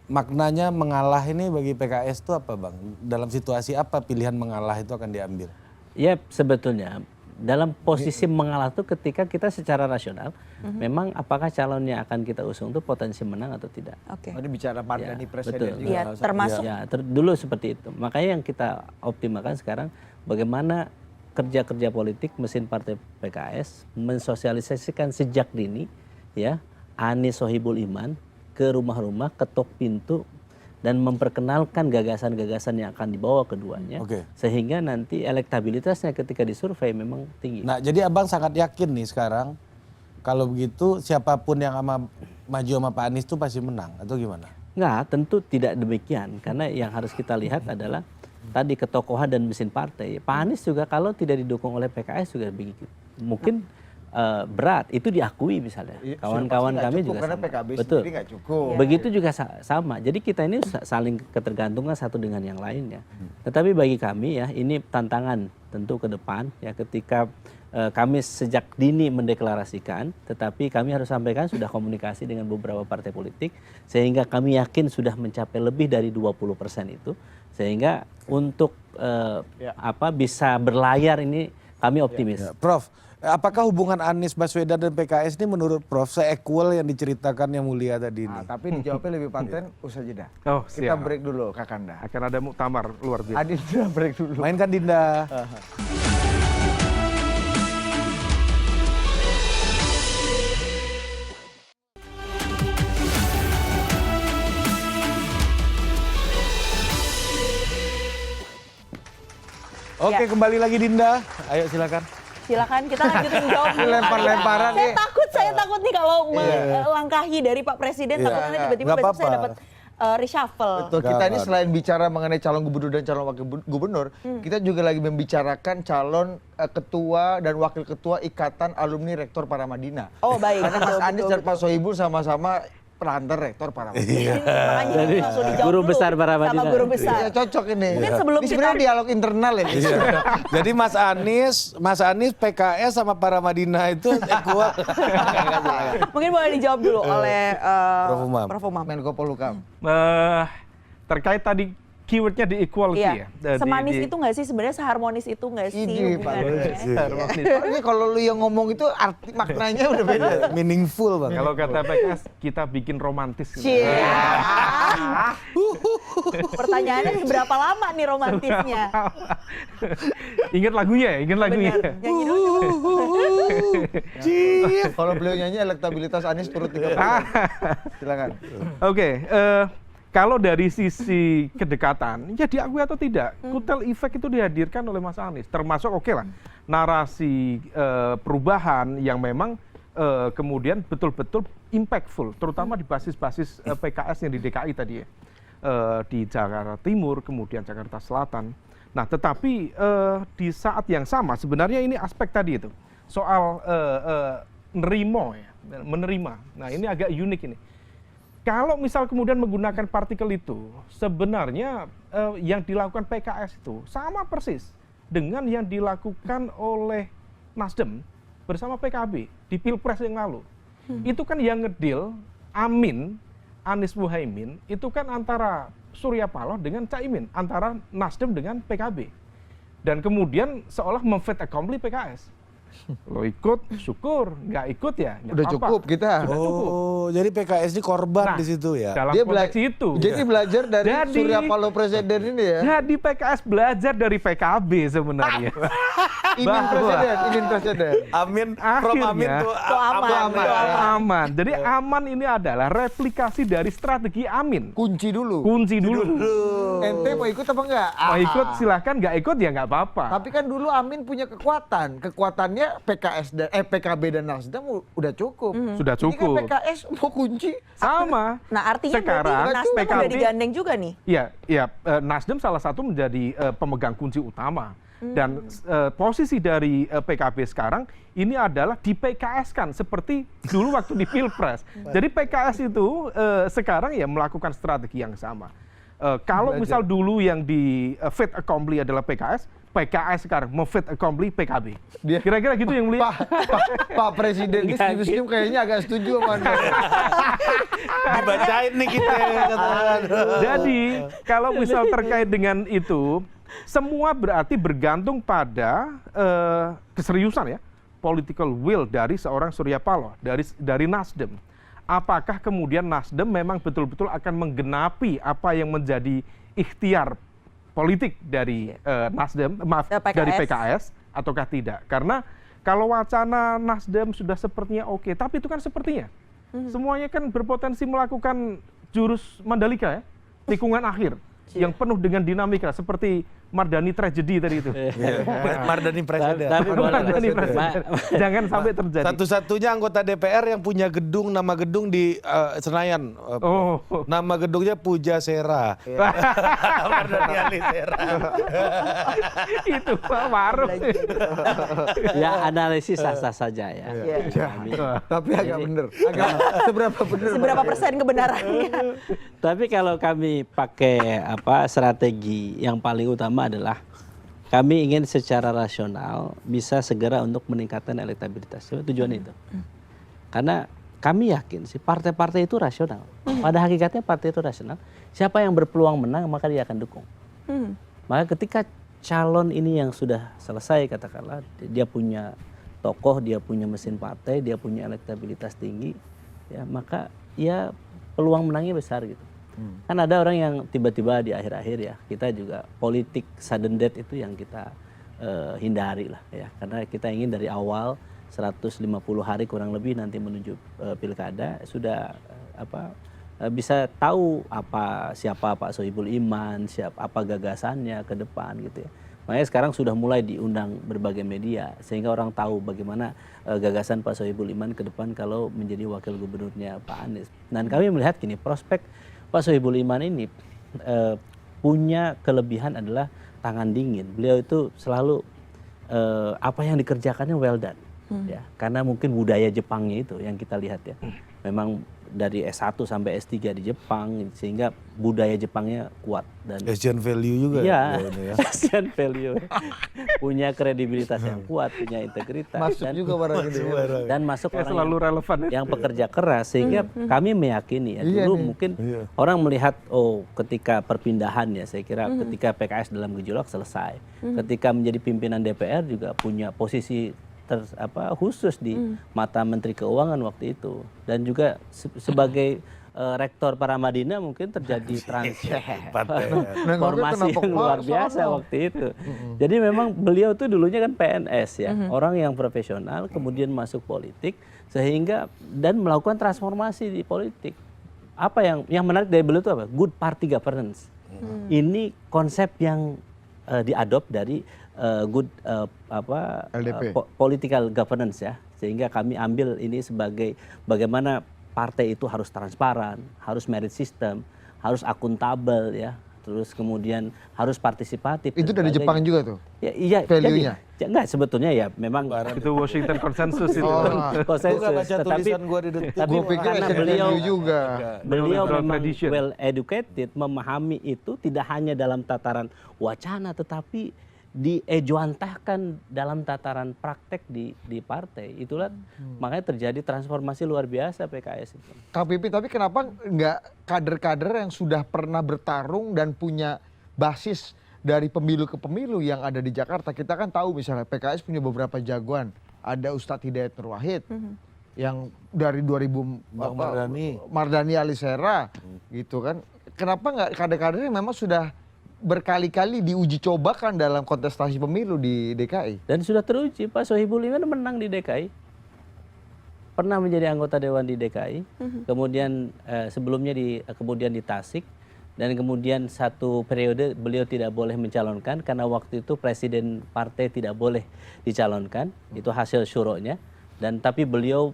Maknanya mengalah ini bagi PKS itu apa Bang? Dalam situasi apa pilihan mengalah itu akan diambil? Ya sebetulnya dalam posisi mengalah itu ketika kita secara rasional memang apakah calon yang akan kita usung itu potensi menang atau tidak. Oke. Ini bicara partai di presiden betul. juga. Ya, termasuk dulu seperti itu. Makanya yang kita optimalkan sekarang bagaimana kerja-kerja politik mesin partai PKS mensosialisasikan sejak dini ya Anies Sohibul Iman ke rumah-rumah, ketok pintu dan memperkenalkan gagasan-gagasan yang akan dibawa keduanya sehingga nanti elektabilitasnya ketika disurvei memang tinggi. Nah, jadi Abang sangat yakin nih sekarang kalau begitu siapapun yang maju sama Pak Anies itu pasti menang atau gimana? Enggak, tentu tidak demikian karena yang harus kita lihat adalah tadi ketokohan dan mesin partai. Pak Anies juga kalau tidak didukung oleh PKS juga begitu. Mungkin berat, itu diakui misalnya. Kawan-kawan kami juga karena sama. PKB Betul. sendiri nggak cukup. Begitu juga sama. Jadi kita ini saling ketergantungan satu dengan yang lainnya. Tetapi bagi kami ya ini tantangan tentu ke depan ya ketika kami sejak dini mendeklarasikan, tetapi kami harus sampaikan sudah komunikasi dengan beberapa partai politik, sehingga kami yakin sudah mencapai lebih dari 20% itu, sehingga untuk bisa berlayar ini kami optimis. Prof, apakah hubungan Anies Baswedan dan PKS ini menurut Prof se-equal yang diceritakan Yang Mulia tadi ini? Nah, tapi dijawabnya lebih paten usai jeda. Oh, Kita siap. break dulu Kakanda. Akan ada muktamar luar biasa. Adit sudah break dulu. Mainkan Dinda. Oke, kembali lagi Dinda. Ayo silakan. Silakan kita lanjutin jawab. Lempar-lemparan Saya nih. takut nih kalau melangkahi dari Pak Presiden, takutnya tiba-tiba Nggak besok saya apa-apa. dapat reshuffle. Betul, kita ini selain bicara mengenai calon gubernur dan calon wakil gubernur, kita juga lagi membicarakan calon ketua dan wakil ketua Ikatan Alumni Rektor Paramadina. Oh baik. Karena Mas Anies dan Pak Sohibul sama-sama perantar Rektor Paramadina. Makanya Jadi, langsung dijawab guru dulu besar Paramadina. sama guru besar. Ya cocok ini. Mungkin sebelum ini sebenarnya kita- dialog internal ya. Jadi Mas Anies PKS sama Paramadina itu equal. Mungkin boleh dijawab dulu oleh Prof. Umam. Menko Polhukam. Terkait tadi keywordnya di equality Iya. ya. Semanis itu nggak sih sebenarnya, seharmonis itu nggak sih Ini, Pak. hubungannya? Ini kalau lu yang ngomong itu arti maknanya udah beda. Meaningful Bang. Kalau kata PKS kita bikin romantis. gitu. Cie. Pertanyaannya seberapa lama nih romantisnya? Ingat lagunya ya, ingat lagunya. Benar. Nyanyi dulu coba. Kalau beliau nyanyi elektabilitas Anies turut 30%. Silakan. Oke, kalau dari sisi kedekatan, ya diakui atau tidak, kutel efek itu dihadirkan oleh Mas Anies. Termasuk oke lah, narasi perubahan yang memang kemudian betul-betul impactful, terutama di basis-basis PKS yang di DKI tadi ya. Di Jakarta Timur, kemudian Jakarta Selatan. Nah, tetapi di saat yang sama sebenarnya ini aspek tadi itu, soal menerima. Nah, ini agak unik ini. Kalau misal kemudian menggunakan partikel itu, sebenarnya yang dilakukan PKS itu sama persis dengan yang dilakukan oleh Nasdem bersama PKB di Pilpres yang lalu. Itu kan yang ngedil Anies Muhaimin itu kan antara Surya Paloh dengan Caimin, antara Nasdem dengan PKB. Dan kemudian seolah memfait accompli PKS. Lo ikut, syukur. Nggak ikut ya, nggak Udah apa-apa. cukup kita. Udah cukup. Oh, jadi PKS ini korban Nah, di situ ya. Dalam Dia konteks itu. Jadi belajar dari Jadi- Surya Paloh Presiden ini ya. Jadi PKS belajar dari PKB sebenarnya. Ingin presiden. Amin, Prof Amin Akhirnya- tuh Tuh aman. Aman. Jadi aman ini adalah replikasi dari strategi Amin. Kunci dulu. Kunci dulu. Ente mau ikut apa enggak? Mau ikut silahkan, nggak ikut ya nggak apa-apa. Tapi kan dulu Amin punya kekuatan. Kekuatannya PKB dan Nasdem udah cukup. Sudah Ini kan cukup. PKS mau kunci. Sama. Nah artinya Sekarang berarti Nasdem udah PKB digandeng juga nih. Ya, Nasdem salah satu menjadi pemegang kunci utama. Dan posisi dari PKB sekarang ini adalah di PKS kan seperti dulu waktu di Pilpres. Jadi PKS itu sekarang ya melakukan strategi yang sama. Kalau misal dulu yang di fait accompli adalah PKS sekarang memfait accompli PKB. Dia- Kira-kira gitu yang mulia. Pak Presiden ini senyum-senyum kayaknya agak setuju sama Anda. dibacain nih kita. Jadi kalau misal terkait dengan itu, semua berarti bergantung pada keseriusan ya, political will dari seorang Surya Paloh, dari Nasdem. Apakah kemudian Nasdem memang betul-betul akan menggenapi apa yang menjadi ikhtiar politik dari Nasdem, PKS. dari PKS, ataukah tidak? Karena kalau wacana Nasdem sudah sepertinya oke, tapi itu kan sepertinya. Semuanya kan berpotensi melakukan jurus Mandalika ya, tikungan akhir yang penuh dengan dinamika seperti Mardani tragedi tadi itu. Mardani Presiden. Tapi boleh. Mardani presiden. Jangan sampai terjadi. Satu-satunya anggota DPR yang punya nama gedung di Senayan. Oh. Nama gedungnya Puja Sera. Mardani Alisera. Itu Pak Maruf. Ya analisis sah-sah saja ya. Tapi agak bener. Seberapa bener? Seberapa persen kebenarannya? Tapi kalau kami pakai strategi yang paling utama adalah kami ingin secara rasional bisa segera untuk meningkatkan elektabilitas. Tujuan itu. Karena kami yakin sih partai-partai itu rasional. Pada hakikatnya partai itu rasional. Siapa yang berpeluang menang maka dia akan dukung. Maka ketika calon ini yang sudah selesai katakanlah dia punya tokoh, dia punya mesin partai, dia punya elektabilitas tinggi, ya maka ya peluang menangnya besar gitu. Kan ada orang yang tiba-tiba di akhir-akhir ya, kita juga politik sudden death itu yang kita hindari lah ya. Karena kita ingin dari awal 150 hari kurang lebih nanti menuju pilkada sudah bisa tahu siapa Pak Sohibul Iman, apa gagasannya ke depan gitu ya. Makanya sekarang sudah mulai diundang berbagai media sehingga orang tahu bagaimana gagasan Pak Sohibul Iman ke depan kalau menjadi wakil gubernurnya Pak Anies. Dan kami melihat gini, prospek Pak Sohibul Iman ini punya kelebihan adalah tangan dingin. Beliau itu selalu apa yang dikerjakannya well done. Ya, karena mungkin budaya Jepangnya itu yang kita lihat ya. Memang dari S1 sampai S3 di Jepang sehingga budaya Jepangnya kuat dan Asian value juga ya, ya. Asian value. Punya kredibilitas yang kuat, punya integritas Masuk dan juga barang ini. dan masuk orang selalu relevan yang pekerja keras sehingga kami meyakini ya Iya dulu nih. mungkin orang melihat ketika perpindahan ya saya kira ketika PKS dalam gejolak selesai. Ketika menjadi pimpinan DPR juga punya posisi khusus di mata Menteri Keuangan waktu itu dan juga sebagai rektor Paramadina mungkin terjadi transformasi yang luar biasa waktu itu. Jadi memang beliau tuh dulunya kan PNS ya, orang yang profesional kemudian masuk politik sehingga dan melakukan transformasi di politik. Apa yang menarik dari beliau itu apa? Good party governance. Ini konsep yang diadopt dari political governance ya, sehingga kami ambil ini sebagai bagaimana partai itu harus transparan, harus merit system, harus akuntabel ya, terus kemudian harus partisipatif. Itu dari Jepang juga tuh? Ya, iya. Value-nya? Enggak, sebetulnya ya memang itu Washington Consensus itu. konsensus. Gua baca tulisan gua di Detik. Tapi Gua pikir karena Asian beliau value juga. Beliau Neoliberal memang tradition. well educated, memahami itu tidak hanya dalam tataran wacana tetapi diejoantahkan dalam tataran praktek di partai. Itulah makanya terjadi transformasi luar biasa PKS itu. Kang Pipin, tapi kenapa nggak kader-kader yang sudah pernah bertarung dan punya basis dari pemilu ke pemilu yang ada di Jakarta? Kita kan tahu misalnya PKS punya beberapa jagoan. Ada Ustadz Hidayat Nur Wahid yang dari 2000 Bang Mardhani. Mardhani Alisera gitu kan. Kenapa nggak kader-kader yang memang sudah berkali-kali diuji cobakan dalam kontestasi pemilu di DKI? Dan sudah teruji, Pak Sohibul Iman menang di DKI. Pernah menjadi anggota dewan di DKI, kemudian sebelumnya kemudian di Tasik, dan kemudian satu periode beliau tidak boleh mencalonkan karena waktu itu presiden partai tidak boleh dicalonkan, itu hasil syuronya. Dan tapi beliau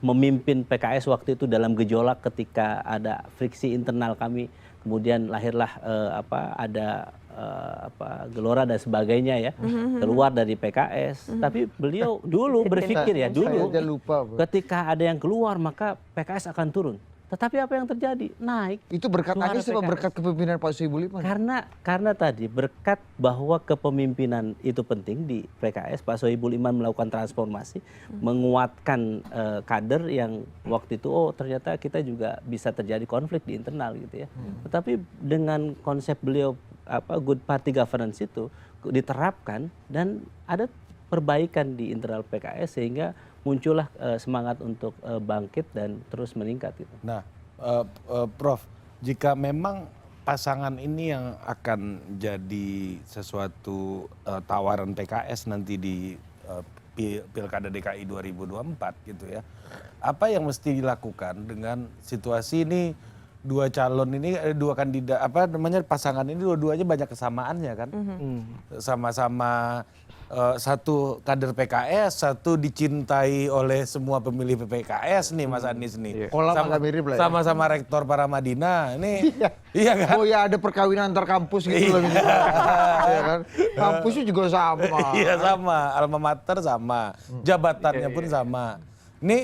memimpin PKS waktu itu dalam gejolak ketika ada friksi internal kami. Kemudian lahirlah ada Gelora dan sebagainya ya, keluar dari PKS. Tapi beliau dulu berpikir ya, dulu Saya aja lupa, Bro. ketika ada yang keluar maka PKS akan turun. Tetapi apa yang terjadi? Naik. Itu berkat suara Anies apa PKS. berkat kepemimpinan Pak Sohibul Iman? Karena tadi berkat bahwa kepemimpinan itu penting di PKS, Pak Sohibul Iman melakukan transformasi, menguatkan kader yang waktu itu ternyata kita juga bisa terjadi konflik di internal gitu ya. Tetapi dengan konsep beliau good party governance itu diterapkan dan ada perbaikan di internal PKS sehingga muncullah semangat untuk bangkit dan terus meningkat gitu. Nah, Prof, jika memang pasangan ini yang akan jadi sesuatu tawaran PKS nanti di Pilkada DKI 2024 gitu ya, apa yang mesti dilakukan dengan situasi ini? Dua calon ini, dua kandidat, pasangan ini dua-duanya banyak kesamaannya kan? Sama-sama satu kader PKS, satu dicintai oleh semua pemilih PKS nih Mas Anies nih. Kolam agak mirip lah ya. Sama-sama rektor Paramadina, ini iya kan? Oh ya ada perkawinan antar kampus gitu loh. Iya kan? Kampusnya juga sama. Iya sama, alma mater sama, jabatannya pun sama. Ini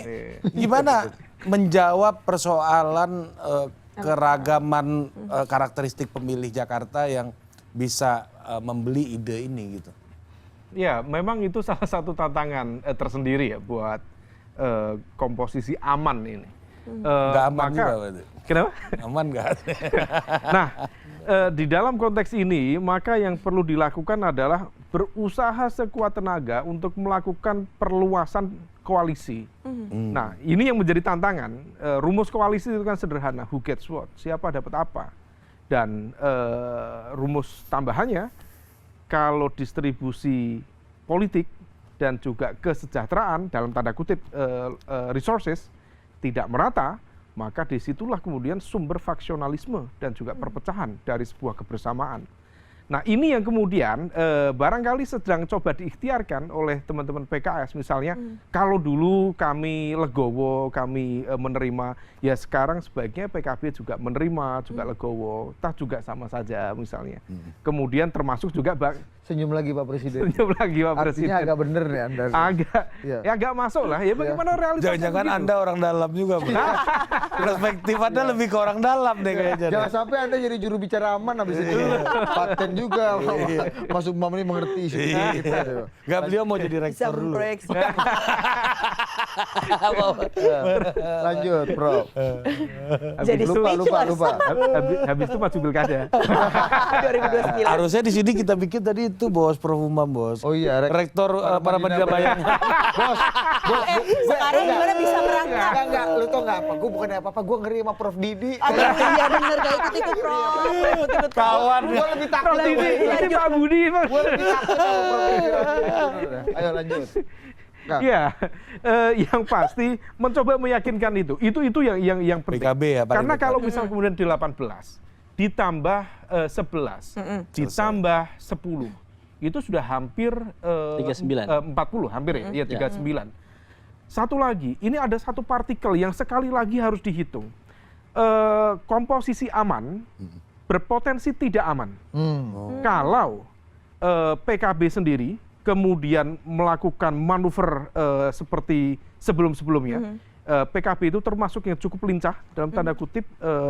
gimana menjawab persoalan keragaman karakteristik pemilih Jakarta yang bisa membeli ide ini gitu? Ya, memang itu salah satu tantangan tersendiri ya buat komposisi aman ini. Nggak aman juga berarti. Kenapa? Aman nggak? Nah, di dalam konteks ini maka yang perlu dilakukan adalah berusaha sekuat tenaga untuk melakukan perluasan koalisi. Nah, ini yang menjadi tantangan. Rumus koalisi itu kan sederhana, who gets what, siapa dapat apa. Dan rumus tambahannya, kalau distribusi politik dan juga kesejahteraan dalam tanda kutip resources tidak merata, maka disitulah kemudian sumber faksionalisme dan juga perpecahan dari sebuah kebersamaan. Nah, ini yang kemudian barangkali sedang coba diikhtiarkan oleh teman-teman PKS. Misalnya, kalau dulu kami legowo, kami menerima, ya sekarang sebaiknya PKB juga menerima, juga legowo, toh juga sama saja misalnya. Kemudian termasuk juga Senyum lagi Pak Presiden. senyum lagi Pak Presiden. Artinya agak bener nih Anda. Agak, Iya. ya agak masuk lah. Ya bagaimana realitasnya Jangan-jangan begitu? Anda orang dalam juga, Bro. Perspektif Anda lebih ke orang dalam deh kayaknya. Jangan sampai Anda jadi juru bicara aman habis ini. Paten juga. Mas Umam ini mengerti isu kita. Nggak, beliau mau jadi Bisa rektor dulu. memproyeksi. Lanjut, Prof. Jadi lupa. Habis itu maju pilkada. 2029. Harusnya di sini kita bikin tadi itu bos Prof Umam bos. Oh iya, Rektor para Madinah Bayangnya. Bos, Sekarang gimana bisa berangkat? Enggak, lu tau nggak apa? Gue bukannya apa-apa, gue ngeri sama Prof Didi. Aduh, iya bener kayak ikut-ikut Prof. Ikut-ikut Kawan. Gue lebih takut sama Ini Pak Budi. Pak. Gue lebih takut sama Prof Didi. Ayo lanjut. Nah. Ya, yang pasti mencoba meyakinkan itu yang penting. PKB ya, paling Karena dekat. kalau misal kemudian di 18 ditambah 11 ditambah 10 itu sudah hampir 39. 40 hampir ya, 39. Satu lagi, ini ada satu partikel yang sekali lagi harus dihitung. Komposisi aman berpotensi tidak aman. Kalau PKB sendiri kemudian melakukan manuver seperti sebelum-sebelumnya, PKB itu termasuk yang cukup lincah dalam tanda kutip,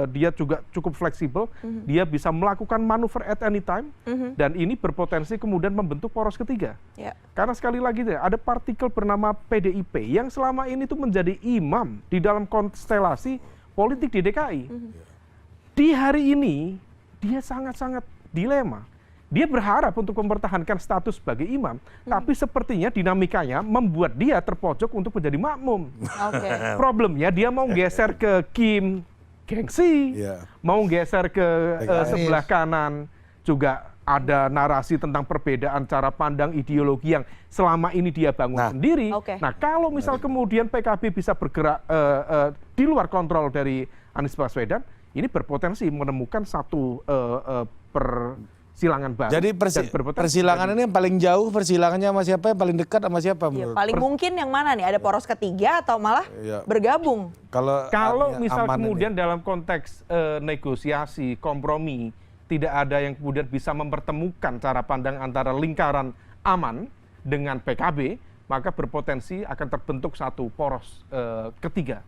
dia juga cukup fleksibel, dia bisa melakukan manuver at any time, dan ini berpotensi kemudian membentuk poros ketiga. Ya. Karena sekali lagi ada partikel bernama PDIP yang selama ini tuh menjadi imam di dalam konstelasi politik di DKI. Di hari ini dia sangat-sangat dilema. Dia berharap untuk mempertahankan status sebagai imam, tapi sepertinya dinamikanya membuat dia terpojok untuk menjadi makmum. Oke. Problemnya dia mau geser ke Kim gengsi, Iya. mau geser ke PKS. sebelah kanan, juga ada narasi tentang perbedaan cara pandang ideologi yang selama ini dia bangun Nah. sendiri. Oke. Nah, kalau misal kemudian PKB bisa bergerak di luar kontrol dari Anies Baswedan, ini berpotensi menemukan satu persilangan baru. Jadi dan berpotensi persilangan terjadi. ini yang paling jauh, persilangannya sama siapa, yang paling dekat sama siapa Ya, menurut? paling mungkin yang mana nih? Ada poros ketiga atau malah Iya. bergabung? Kalau misal aman kemudian ini. dalam konteks negosiasi, kompromi, tidak ada yang kemudian bisa mempertemukan cara pandang antara lingkaran aman dengan PKB, maka berpotensi akan terbentuk satu poros ketiga.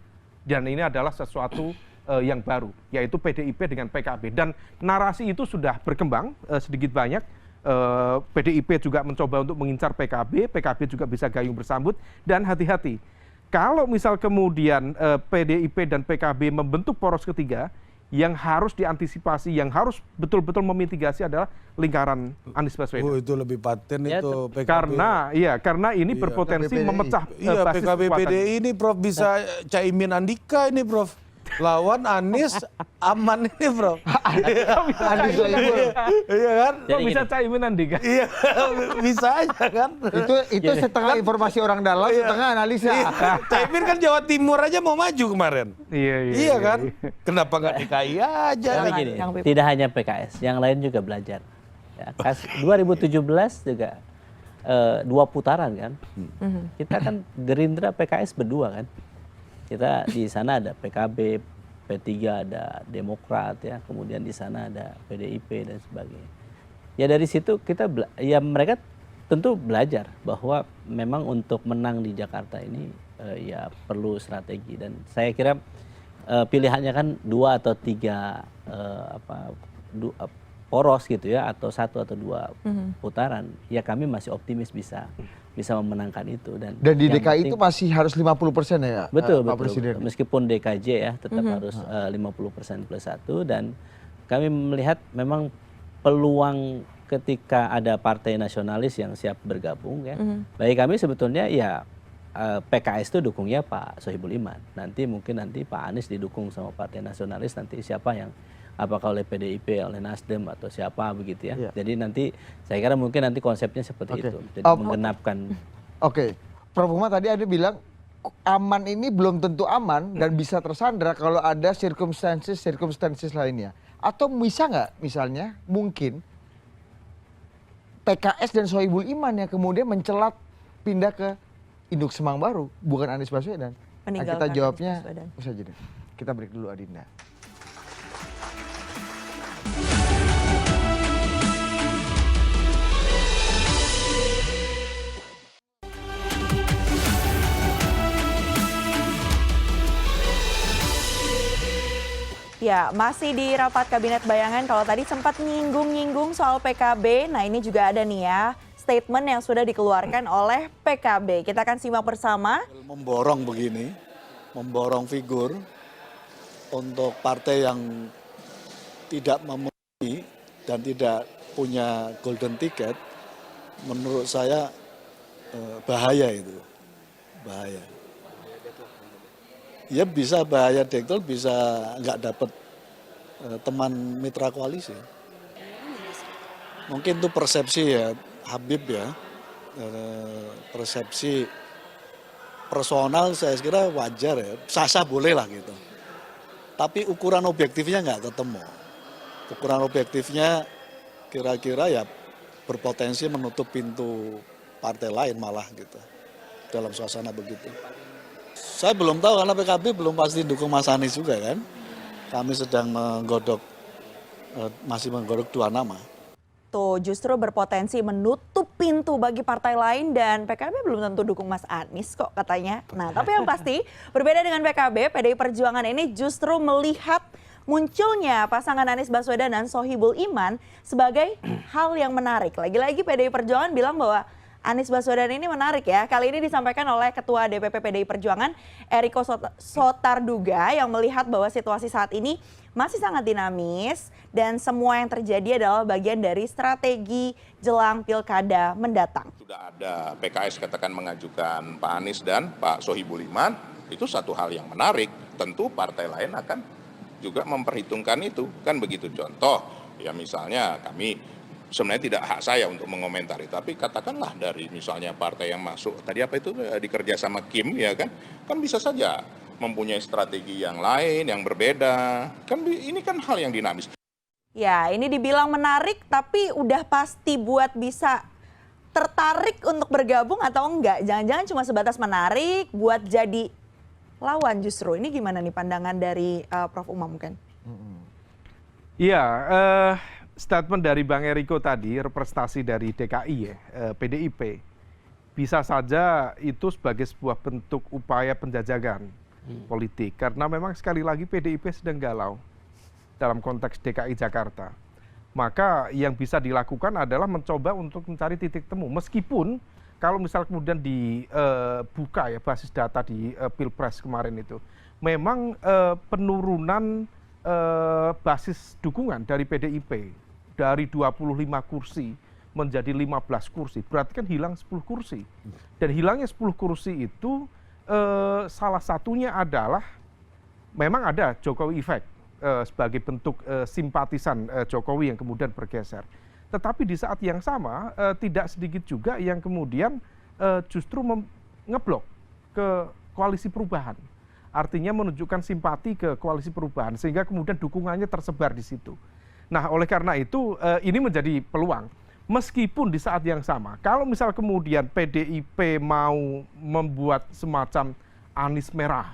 Dan ini adalah sesuatu yang baru, yaitu PDIP dengan PKB. Dan narasi itu sudah berkembang sedikit banyak. PDIP juga mencoba untuk mengincar PKB, PKB juga bisa gayung bersambut. Dan hati-hati, kalau misal kemudian PDIP dan PKB membentuk poros ketiga, yang harus diantisipasi, yang harus betul-betul memitigasi adalah lingkaran Anies Baswedan. Oh, itu lebih paten Ya, itu PKB. Karena ini berpotensi PDI. memecah Iya, basis PKB kekuatan. PDI ini Prof bisa Caimin Andika ini Prof. Lawan Anies aman ini Prof. Anies Sohibul. Iya kan? Kok Jadi bisa gini. Caimin Andika? Iya, bisa aja kan? Itu setengah informasi orang dalam, setengah analisa. Caimin kan Jawa Timur aja mau maju kemarin. Iya Iya kan? Kenapa nggak DKI aja? Tapi gini, Yang PP. tidak hanya PKS, yang lain juga belajar. Ya, 2017 juga 2 putaran kan. Kita kan Gerindra PKS berdua kan. Kita di sana ada PKB, P3 ada Demokrat ya, kemudian di sana ada PDIP dan sebagainya. Ya dari situ kita ya mereka tentu belajar bahwa memang untuk menang di Jakarta ini ya perlu strategi, dan saya kira pilihannya kan 2 atau 3 poros gitu ya, atau 1 atau 2 putaran, ya kami masih optimis bisa memenangkan itu. Dan di yang DKI itu penting- masih harus 50% ya, betul, Pak betul, Presiden? betul. Meskipun DKJ ya tetap harus 50% plus 1, dan kami melihat memang peluang ketika ada partai nasionalis yang siap bergabung ya. Bagi kami sebetulnya ya PKS itu dukungnya Pak Sohibul Iman. Nanti Pak Anies didukung sama partai nasionalis, nanti siapa yang apakah oleh PDIP, oleh Nasdem atau siapa begitu ya. Iya. Jadi nanti saya kira mungkin nanti konsepnya seperti Oke. itu. Jadi menggenapkan. Oke, Prof. Umar tadi ada bilang aman ini belum tentu aman dan bisa tersandra kalau ada circumstances lainnya. Atau bisa nggak misalnya mungkin PKS dan Sohibul Iman yang kemudian mencelat pindah ke Induk Semang Baru, bukan Anies Baswedan? Nah, kita Meninggalkan jawabnya Anies Baswedan. usai jeda. Kita break dulu, Adinda. Ya, masih di rapat Kabinet Bayangan, kalau tadi sempat nyinggung-nyinggung soal PKB, nah ini juga ada nih ya, statement yang sudah dikeluarkan oleh PKB. Kita akan simak bersama. Memborong begini, memborong figur untuk partai yang tidak memenuhi dan tidak punya golden ticket, menurut saya bahaya itu, bahaya. Ya bisa bahaya dektel, bisa nggak dapat teman mitra koalisi. Mungkin itu persepsi ya Habib ya, persepsi personal saya kira wajar ya, sah-sah boleh lah gitu. Tapi ukuran objektifnya nggak ketemu. Ukuran objektifnya kira-kira ya berpotensi menutup pintu partai lain malah gitu dalam suasana begitu. Saya belum tahu karena PKB belum pasti dukung Mas Anies juga kan. Kami sedang masih menggodok 2 nama. Tuh, justru berpotensi menutup pintu bagi partai lain dan PKB belum tentu dukung Mas Anies kok katanya. Nah, tapi yang pasti berbeda dengan PKB, PDI Perjuangan ini justru melihat munculnya pasangan Anies Baswedan dan Sohibul Iman sebagai hal yang menarik. Lagi-lagi PDI Perjuangan bilang bahwa Anies Baswedan ini menarik ya. Kali ini disampaikan oleh Ketua DPP PDI Perjuangan Eriko Sotarduga yang melihat bahwa situasi saat ini masih sangat dinamis dan semua yang terjadi adalah bagian dari strategi jelang pilkada mendatang. Sudah ada PKS katakan mengajukan Pak Anies dan Pak Sohibul Iman, itu satu hal yang menarik. Tentu partai lain akan juga memperhitungkan itu, kan begitu. Contoh, ya misalnya kami sebenarnya tidak hak saya untuk mengomentari, tapi katakanlah dari misalnya partai yang masuk, tadi apa itu dikerja sama Kim ya kan bisa saja mempunyai strategi yang lain, yang berbeda, kan ini kan hal yang dinamis. Ya, ini dibilang menarik tapi udah pasti buat bisa tertarik untuk bergabung atau enggak? Jangan-jangan cuma sebatas menarik buat jadi lawan justru. Ini gimana nih pandangan dari Prof. Umar mungkin? Iya, statement dari Bang Eriko tadi, representasi dari DKI ya, PDIP, bisa saja itu sebagai sebuah bentuk upaya penjajakan politik. Karena memang sekali lagi PDIP sedang galau dalam konteks DKI Jakarta. Maka yang bisa dilakukan adalah mencoba untuk mencari titik temu. Meskipun kalau misal kemudian dibuka ya basis data di Pilpres kemarin itu, memang penurunan basis dukungan dari PDIP dari 25 kursi menjadi 15 kursi, berarti kan hilang 10 kursi. Dan hilangnya 10 kursi itu salah satunya adalah memang ada Jokowi effect sebagai bentuk simpatisan Jokowi yang kemudian bergeser. Tetapi di saat yang sama tidak sedikit juga yang kemudian justru ngeblok ke koalisi perubahan. Artinya menunjukkan simpati ke koalisi perubahan sehingga kemudian dukungannya tersebar di situ. Nah, oleh karena itu ini menjadi peluang. Meskipun di saat yang sama, kalau misal kemudian PDIP mau membuat semacam Anies merah,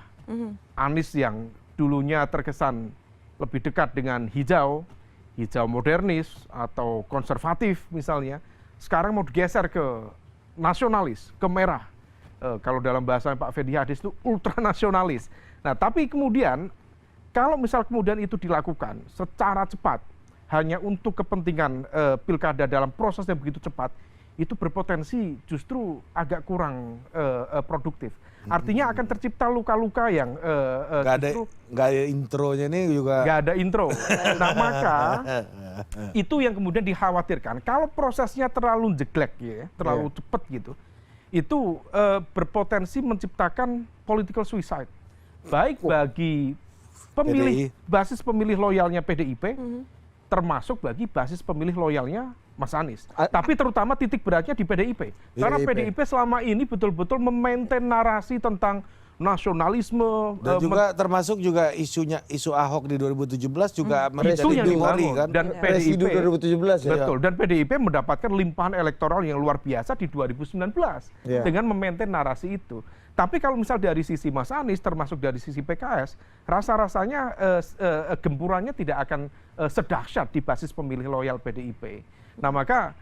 Anies yang dulunya terkesan lebih dekat dengan hijau modernis atau konservatif misalnya, sekarang mau digeser ke nasionalis, ke merah. Kalau dalam bahasa Pak Fendi Hadis itu ultranasionalis. Nah, tapi kemudian kalau misal kemudian itu dilakukan secara cepat, hanya untuk kepentingan pilkada dalam proses yang begitu cepat, itu berpotensi justru agak kurang produktif. Artinya akan tercipta luka-luka yang nggak ada intronya nih juga. nggak ada intro. Nah maka itu yang kemudian dikhawatirkan. Kalau prosesnya terlalu jeglek, ya, terlalu cepat gitu, itu berpotensi menciptakan political suicide. Baik bagi pemilih, basis pemilih loyalnya PDIP, termasuk bagi basis pemilih loyalnya Mas Anies. Tapi terutama titik beratnya di PDIP. Karena PDIP selama ini betul-betul memaintain narasi tentang nasionalisme. Dan juga termasuk juga isu Ahok di 2017 juga menjadi memori kan. Dan Residu 2017 ya. Betul, dan PDIP mendapatkan limpahan elektoral yang luar biasa di 2019 dengan memaintain narasi itu. Tapi kalau misal dari sisi Mas Anies, termasuk dari sisi PKS, rasa-rasanya gempurannya tidak akan sedahsyat di basis pemilih loyal PDIP. Nah maka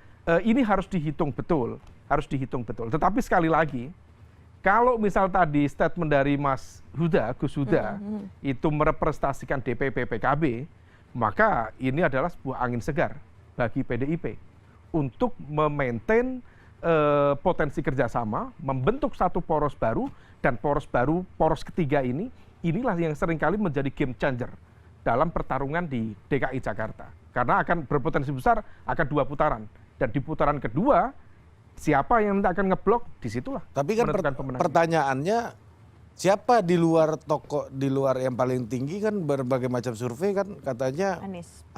ini harus dihitung betul, Tetapi sekali lagi, kalau misal tadi statement dari Mas Huda, Gus Huda, itu merepresentasikan DPP PKB, maka ini adalah sebuah angin segar bagi PDIP untuk memaintain potensi kerjasama, membentuk satu poros baru, dan poros ketiga inilah yang seringkali menjadi game changer dalam pertarungan di DKI Jakarta. Karena akan berpotensi besar, akan 2 putaran. Dan di putaran kedua, siapa yang nanti akan ngeblok, disitulah. Tapi kan pertanyaannya, siapa di luar yang paling tinggi kan berbagai macam survei kan katanya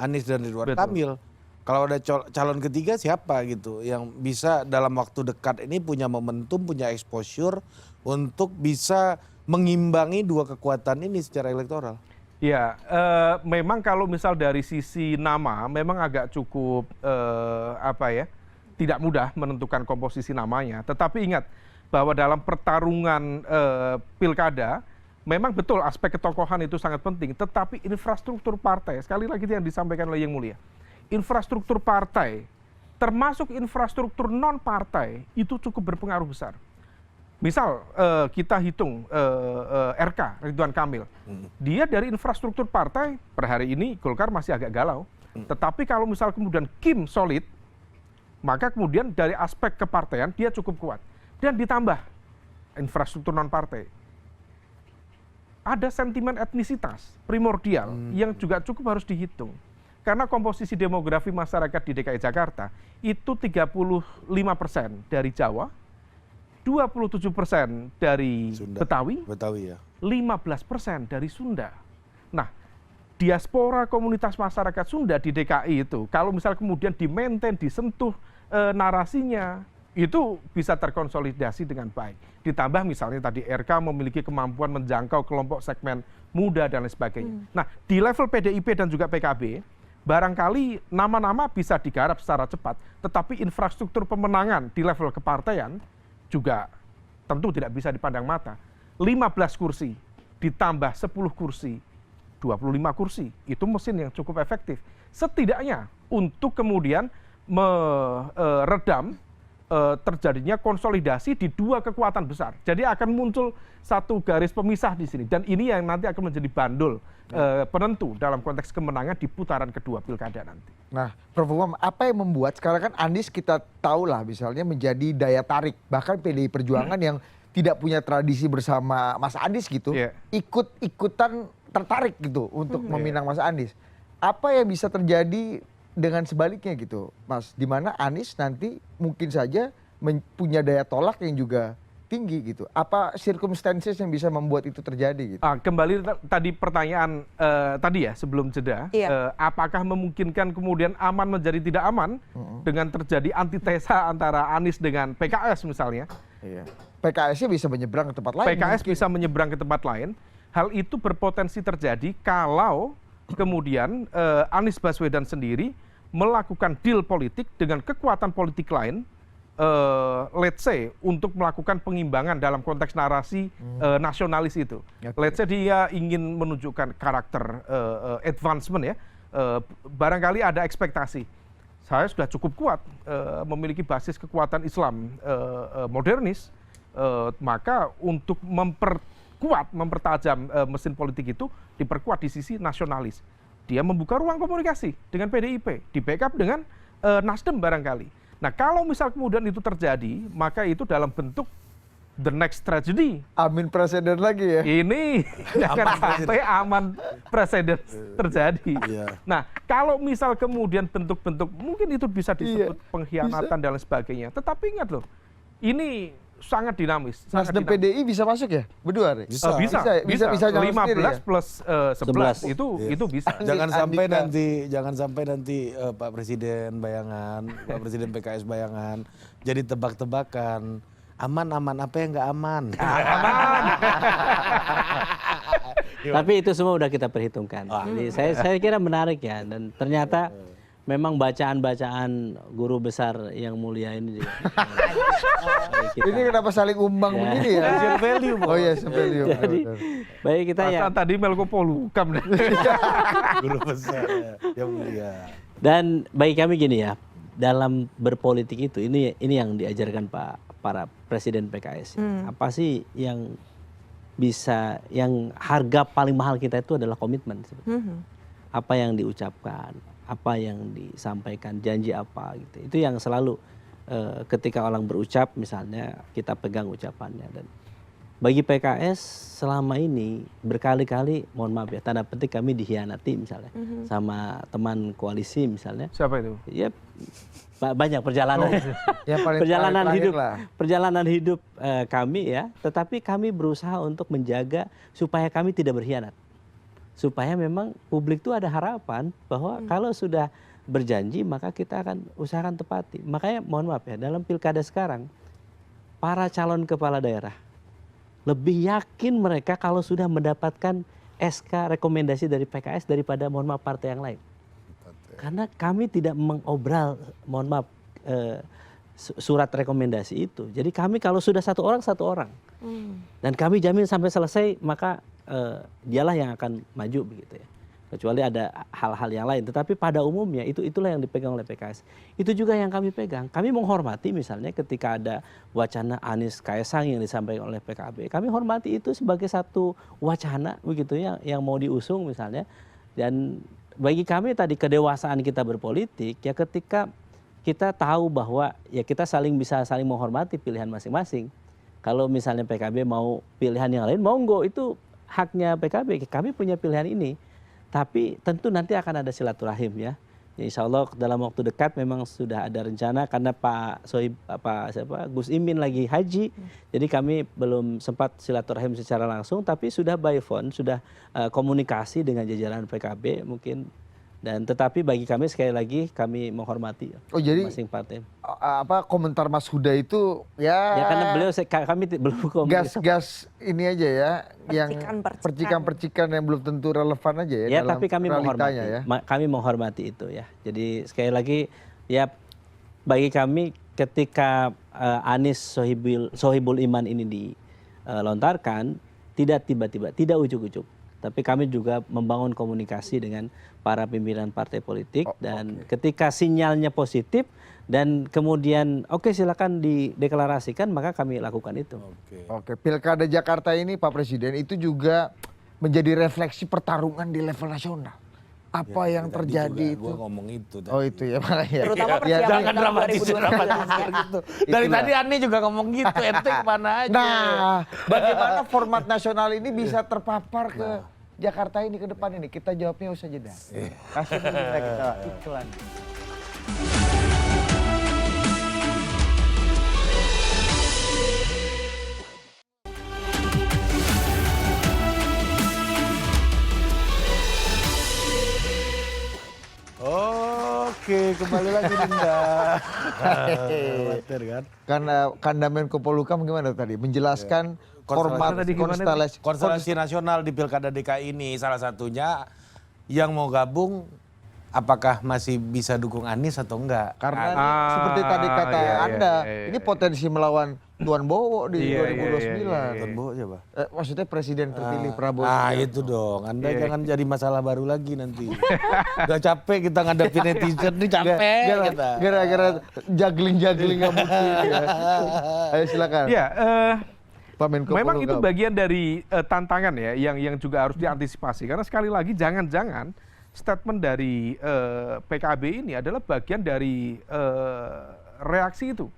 Anies dan Ridwan Kamil. Kalau ada calon ketiga siapa gitu yang bisa dalam waktu dekat ini punya momentum, punya exposure untuk bisa mengimbangi 2 kekuatan ini secara elektoral? Ya, memang kalau misal dari sisi nama, memang agak cukup tidak mudah menentukan komposisi namanya. Tetapi ingat bahwa dalam pertarungan pilkada, memang betul aspek ketokohan itu sangat penting. Tetapi infrastruktur partai, sekali lagi yang disampaikan oleh Yang Mulia, infrastruktur partai, termasuk infrastruktur non partai, itu cukup berpengaruh besar. Misal kita hitung RK, Ridwan Kamil, dia dari infrastruktur partai, per hari ini Golkar masih agak galau. Tetapi kalau misal kemudian Kim solid, maka kemudian dari aspek kepartaian dia cukup kuat. Dan ditambah infrastruktur non partai. Ada sentimen etnisitas primordial yang juga cukup harus dihitung. Karena komposisi demografi masyarakat di DKI Jakarta itu 35% dari Jawa, 27% dari Sunda. Betawi ya. 15% dari Sunda. Nah, diaspora komunitas masyarakat Sunda di DKI itu, kalau misal kemudian di-maintain, disentuh narasinya, itu bisa terkonsolidasi dengan baik. Ditambah misalnya tadi RK memiliki kemampuan menjangkau kelompok segmen muda dan lain sebagainya. Nah, di level PDIP dan juga PKB, barangkali nama-nama bisa digarap secara cepat, tetapi infrastruktur pemenangan di level kepartaian juga tentu tidak bisa dipandang mata. 15 kursi ditambah 10 kursi, 25 kursi, itu mesin yang cukup efektif. Setidaknya untuk kemudian meredam terjadinya konsolidasi di 2 kekuatan besar. Jadi akan muncul satu garis pemisah di sini. Dan ini yang nanti akan menjadi bandul penentu dalam konteks kemenangan di putaran kedua pilkada nanti. Nah, Prof. Umam, apa yang membuat sekarang kan Anies kita tahu lah misalnya menjadi daya tarik. Bahkan PDI Perjuangan yang tidak punya tradisi bersama Mas Anies gitu, ikut-ikutan tertarik gitu untuk meminang Mas Anies. Apa yang bisa terjadi dengan sebaliknya gitu, Mas? Di mana Anies nanti mungkin saja punya daya tolak yang juga tinggi gitu. Apa circumstances yang bisa membuat itu terjadi gitu? Kembali tadi pertanyaan tadi ya sebelum jeda, apakah memungkinkan kemudian aman menjadi tidak aman dengan terjadi antitesa antara Anies dengan PKS misalnya? Iya. PKS-nya bisa menyeberang ke tempat lain. PKS bisa menyeberang ke tempat lain. Hal itu berpotensi terjadi kalau kemudian Anies Baswedan sendiri melakukan deal politik dengan kekuatan politik lain, let's say untuk melakukan pengimbangan dalam konteks narasi nasionalis itu. Let's say dia ingin menunjukkan karakter advancement ya, barangkali ada ekspektasi. Saya sudah cukup kuat memiliki basis kekuatan Islam modernis, maka untuk mempertajam mesin politik itu diperkuat di sisi nasionalis. dia membuka ruang komunikasi dengan PDIP, di backup dengan Nasdem barangkali. Nah kalau misal kemudian itu terjadi, maka itu dalam bentuk the next tragedy. Amin presiden lagi ya. Ini jangan sampai aman presiden terjadi. Nah, kalau misal kemudian bentuk-bentuk mungkin itu bisa disebut pengkhianatan dan lain sebagainya. Tetapi ingat loh, ini sangat dinamis. Nasdem PDI bisa masuk ya? Berdua, Re? Bisa. Bisa jalan 15 sendiri ya? plus 11 itu bisa. Jangan sampai nanti Pak Presiden bayangan, Pak Presiden PKS bayangan jadi tebak-tebakan. Aman apa yang nggak aman? Tapi itu semua udah kita perhitungkan. Jadi saya kira menarik ya, dan ternyata memang bacaan-bacaan guru besar yang mulia ini juga. Ini kenapa saling umbang begini ya? Share value. Oh iya, share value. Jadi baik kita ya. Tadi Melko Polhukam. Guru besar yang mulia. Dan bagi kami gini ya, dalam berpolitik itu ini yang diajarkan para presiden PKS. Apa sih yang bisa, yang harga paling mahal kita itu adalah komitmen. Apa yang diucapkan, apa yang disampaikan, janji apa gitu. Itu yang selalu ketika orang berucap misalnya kita pegang ucapannya. Dan bagi PKS selama ini berkali-kali, mohon maaf ya, tanda petik kami dihianati misalnya sama teman koalisi misalnya. Siapa itu? Ya banyak perjalanan, Yang paling perjalanan hidup kami ya. Tetapi kami berusaha untuk menjaga supaya kami tidak berkhianat, supaya memang publik itu ada harapan bahwa kalau sudah berjanji maka kita akan usahakan tepati. Makanya mohon maaf ya, dalam pilkada sekarang para calon kepala daerah lebih yakin mereka kalau sudah mendapatkan SK rekomendasi dari PKS daripada mohon maaf partai yang lain. Karena kami tidak mengobral, mohon maaf, surat rekomendasi itu. Jadi kami kalau sudah satu orang, dan kami jamin sampai selesai, maka dialah yang akan maju begitu ya. Kecuali ada hal-hal yang lain. Tetapi pada umumnya itulah yang dipegang oleh PKS. Itu juga yang kami pegang. Kami menghormati misalnya ketika ada wacana Anies Kaesang yang disampaikan oleh PKB. Kami hormati itu sebagai satu wacana begitu ya, yang mau diusung misalnya. Dan bagi kami tadi kedewasaan kita berpolitik ya ketika kita tahu bahwa ya kita bisa saling menghormati pilihan masing-masing. Kalau misalnya PKB mau pilihan yang lain, monggo, itu haknya PKB. Kami punya pilihan ini. Tapi tentu nanti akan ada silaturahim ya. Ya insya Allah dalam waktu dekat memang sudah ada rencana karena Gus Imin lagi haji. Jadi kami belum sempat silaturahim secara langsung, tapi sudah by phone, sudah komunikasi dengan jajaran PKB mungkin. Dan tetapi bagi kami sekali lagi kami menghormati masing partai. Apa komentar Mas Huda itu ya? Ya karena kami belum komunikasi. Gas ini aja ya, yang percikan-percikan yang belum tentu relevan aja ya. Ya tapi kami menghormati. Ya. Kami menghormati itu ya. Jadi sekali lagi ya bagi kami ketika Anies Sohibul Iman ini dilontarkan tidak tiba-tiba, tidak ujuk-ujuk. Tapi kami juga membangun komunikasi dengan para pimpinan partai politik dan ketika sinyalnya positif dan kemudian silakan dideklarasikan maka kami lakukan itu. Oke, Pilkada Jakarta ini Pak Presiden itu juga menjadi refleksi pertarungan di level nasional. Apa yang terjadi itu? Gua ngomong itu tadi. Oh itu ya makanya. Terutama persiapan Jangan tahun dramatisir gitu. Dari tadi Ani juga ngomong gitu, ente kemana aja. Nah, bagaimana format nasional ini bisa terpapar ke Jakarta ini ke depan ini? Kita jawabnya usah jeda. Kasih dulu kita iklan. Oke, kembali lagi Dinda. Karena Menko Polhukam gimana tadi? Menjelaskan konstelasi nasional di Pilkada DKI ini salah satunya yang mau gabung apakah masih bisa dukung Anies atau enggak? Karena seperti tadi kata Anda, ini potensi melawan Tuan Bowo di 2029. Tuan Bowo siapa? Maksudnya presiden terpilih Prabowo. Itu dong. Anda jangan jadi masalah baru lagi nanti. Udah capek kita ngadepin netizen nih, capek kita. Gara-gara juggling nggak mungkin ya. Ayo silakan. Ya, memang itu bagian dari tantangan ya yang juga harus diantisipasi karena sekali lagi jangan-jangan statement dari PKB ini adalah bagian dari reaksi itu.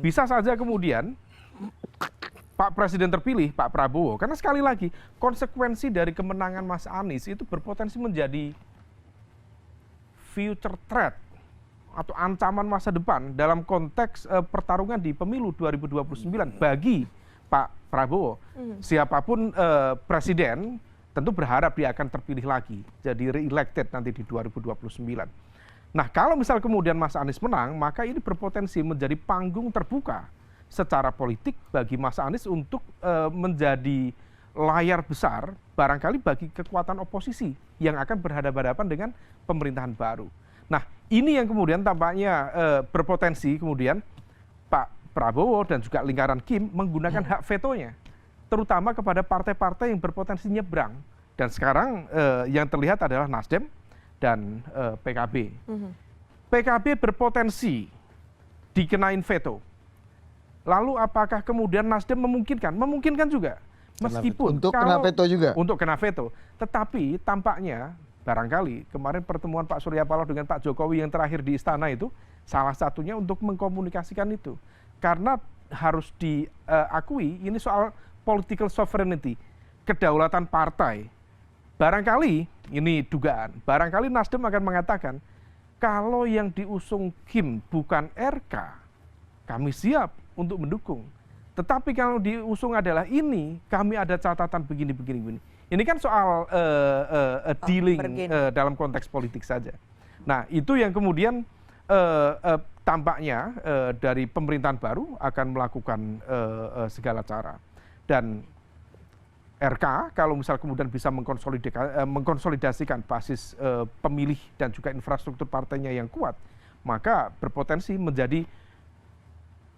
Bisa saja kemudian Pak Presiden terpilih, Pak Prabowo, karena sekali lagi konsekuensi dari kemenangan Mas Anies itu berpotensi menjadi future threat atau ancaman masa depan dalam konteks pertarungan di pemilu 2029 bagi Pak Prabowo. Siapapun presiden tentu berharap dia akan terpilih lagi, jadi re-elected nanti di 2029. Nah, kalau misal kemudian Mas Anies menang, maka ini berpotensi menjadi panggung terbuka secara politik bagi Mas Anies untuk menjadi layar besar barangkali bagi kekuatan oposisi yang akan berhadapan-hadapan dengan pemerintahan baru. Nah, ini yang kemudian tampaknya berpotensi kemudian Pak Prabowo dan juga lingkaran Kim menggunakan hak vetonya, terutama kepada partai-partai yang berpotensi nyebrang. Dan sekarang yang terlihat adalah Nasdem dan PKB. PKB berpotensi dikenain veto. Lalu apakah kemudian Nasdem memungkinkan? Memungkinkan juga. Meskipun untuk kena veto juga. Untuk kena veto. Tetapi tampaknya barangkali kemarin pertemuan Pak Surya Paloh dengan Pak Jokowi yang terakhir di istana itu salah satunya untuk mengkomunikasikan itu. Karena harus diakui ini soal political sovereignty, kedaulatan partai. Barangkali ini dugaan, barangkali Nasdem akan mengatakan kalau yang diusung Kim bukan RK, kami siap untuk mendukung. Tetapi kalau diusung adalah ini, kami ada catatan begini. Ini kan soal dealing dalam konteks politik saja. Nah, itu yang kemudian tampaknya dari pemerintahan baru akan melakukan segala cara. Dan RK kalau misal kemudian bisa mengkonsolidasikan basis pemilih dan juga infrastruktur partainya yang kuat, maka berpotensi menjadi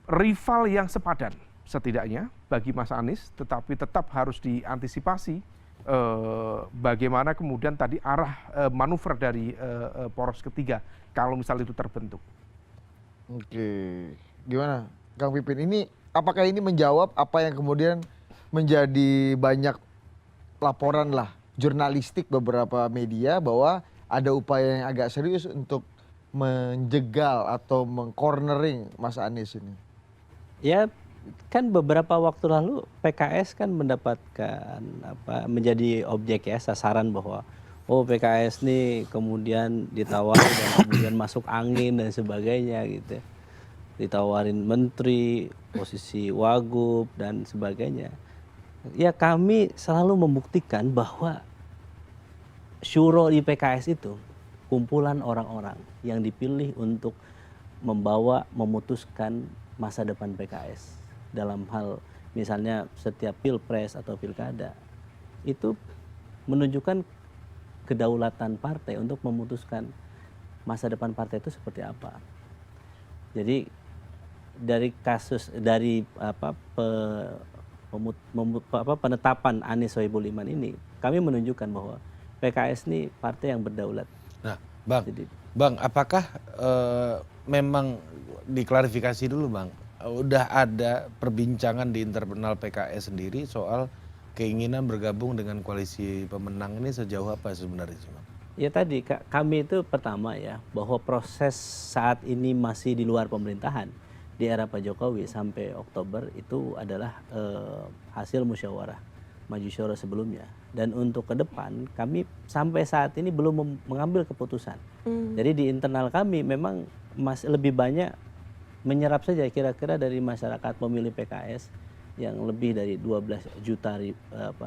rival yang sepadan setidaknya bagi Mas Anies, tetapi tetap harus diantisipasi bagaimana kemudian tadi arah manuver dari poros ketiga kalau misal itu terbentuk. Oke, gimana Kang Pipin, ini apakah ini menjawab apa yang kemudian menjadi banyak laporan lah jurnalistik beberapa media bahwa ada upaya yang agak serius untuk menjegal atau mengcornering Mas Anies ini? Ya, kan beberapa waktu lalu PKS kan mendapatkan menjadi objek ya, sasaran bahwa PKS nih kemudian ditawar dan kemudian masuk angin dan sebagainya gitu. Ditawarin menteri, posisi wagub dan sebagainya. Ya, kami selalu membuktikan bahwa syuro di PKS itu kumpulan orang-orang yang dipilih untuk memutuskan masa depan PKS dalam hal misalnya setiap pilpres atau pilkada. Itu menunjukkan kedaulatan partai untuk memutuskan masa depan partai itu seperti apa. Jadi dari penetapan Anies Sohibul Iman ini, kami menunjukkan bahwa PKS ini partai yang berdaulat. Nah, Bang, apakah memang diklarifikasi dulu, Bang, udah ada perbincangan di internal PKS sendiri soal keinginan bergabung dengan koalisi pemenang ini sejauh apa sebenarnya sih, Bang? Ya tadi kami itu pertama ya, bahwa proses saat ini masih di luar pemerintahan. Di era Pak Jokowi sampai Oktober itu adalah hasil musyawarah maju syuro sebelumnya. Dan untuk ke depan kami sampai saat ini belum mengambil keputusan. Jadi di internal kami memang masih lebih banyak menyerap saja kira-kira dari masyarakat pemilih PKS yang lebih dari 12 juta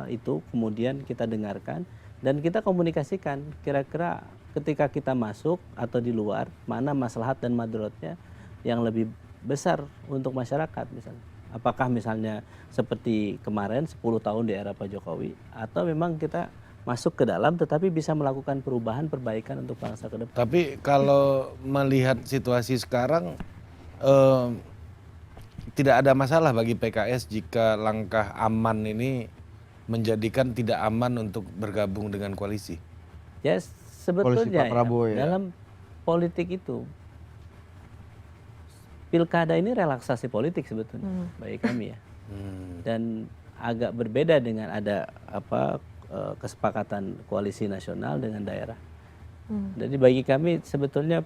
itu kemudian kita dengarkan dan kita komunikasikan kira-kira ketika kita masuk atau di luar mana maslahat dan madorotnya yang lebih besar untuk masyarakat misalnya. Apakah misalnya seperti kemarin 10 tahun di era Pak Jokowi atau memang kita masuk ke dalam tetapi bisa melakukan perubahan perbaikan untuk bangsa ke depan. Tapi kalau melihat situasi sekarang tidak ada masalah bagi PKS jika langkah aman ini menjadikan tidak aman untuk bergabung dengan koalisi. Ya sebetulnya Pak Prabowo, ya. Dalam politik itu pilkada ini relaksasi politik sebetulnya bagi kami ya. Dan agak berbeda dengan ada kesepakatan koalisi nasional dengan daerah. Jadi bagi kami sebetulnya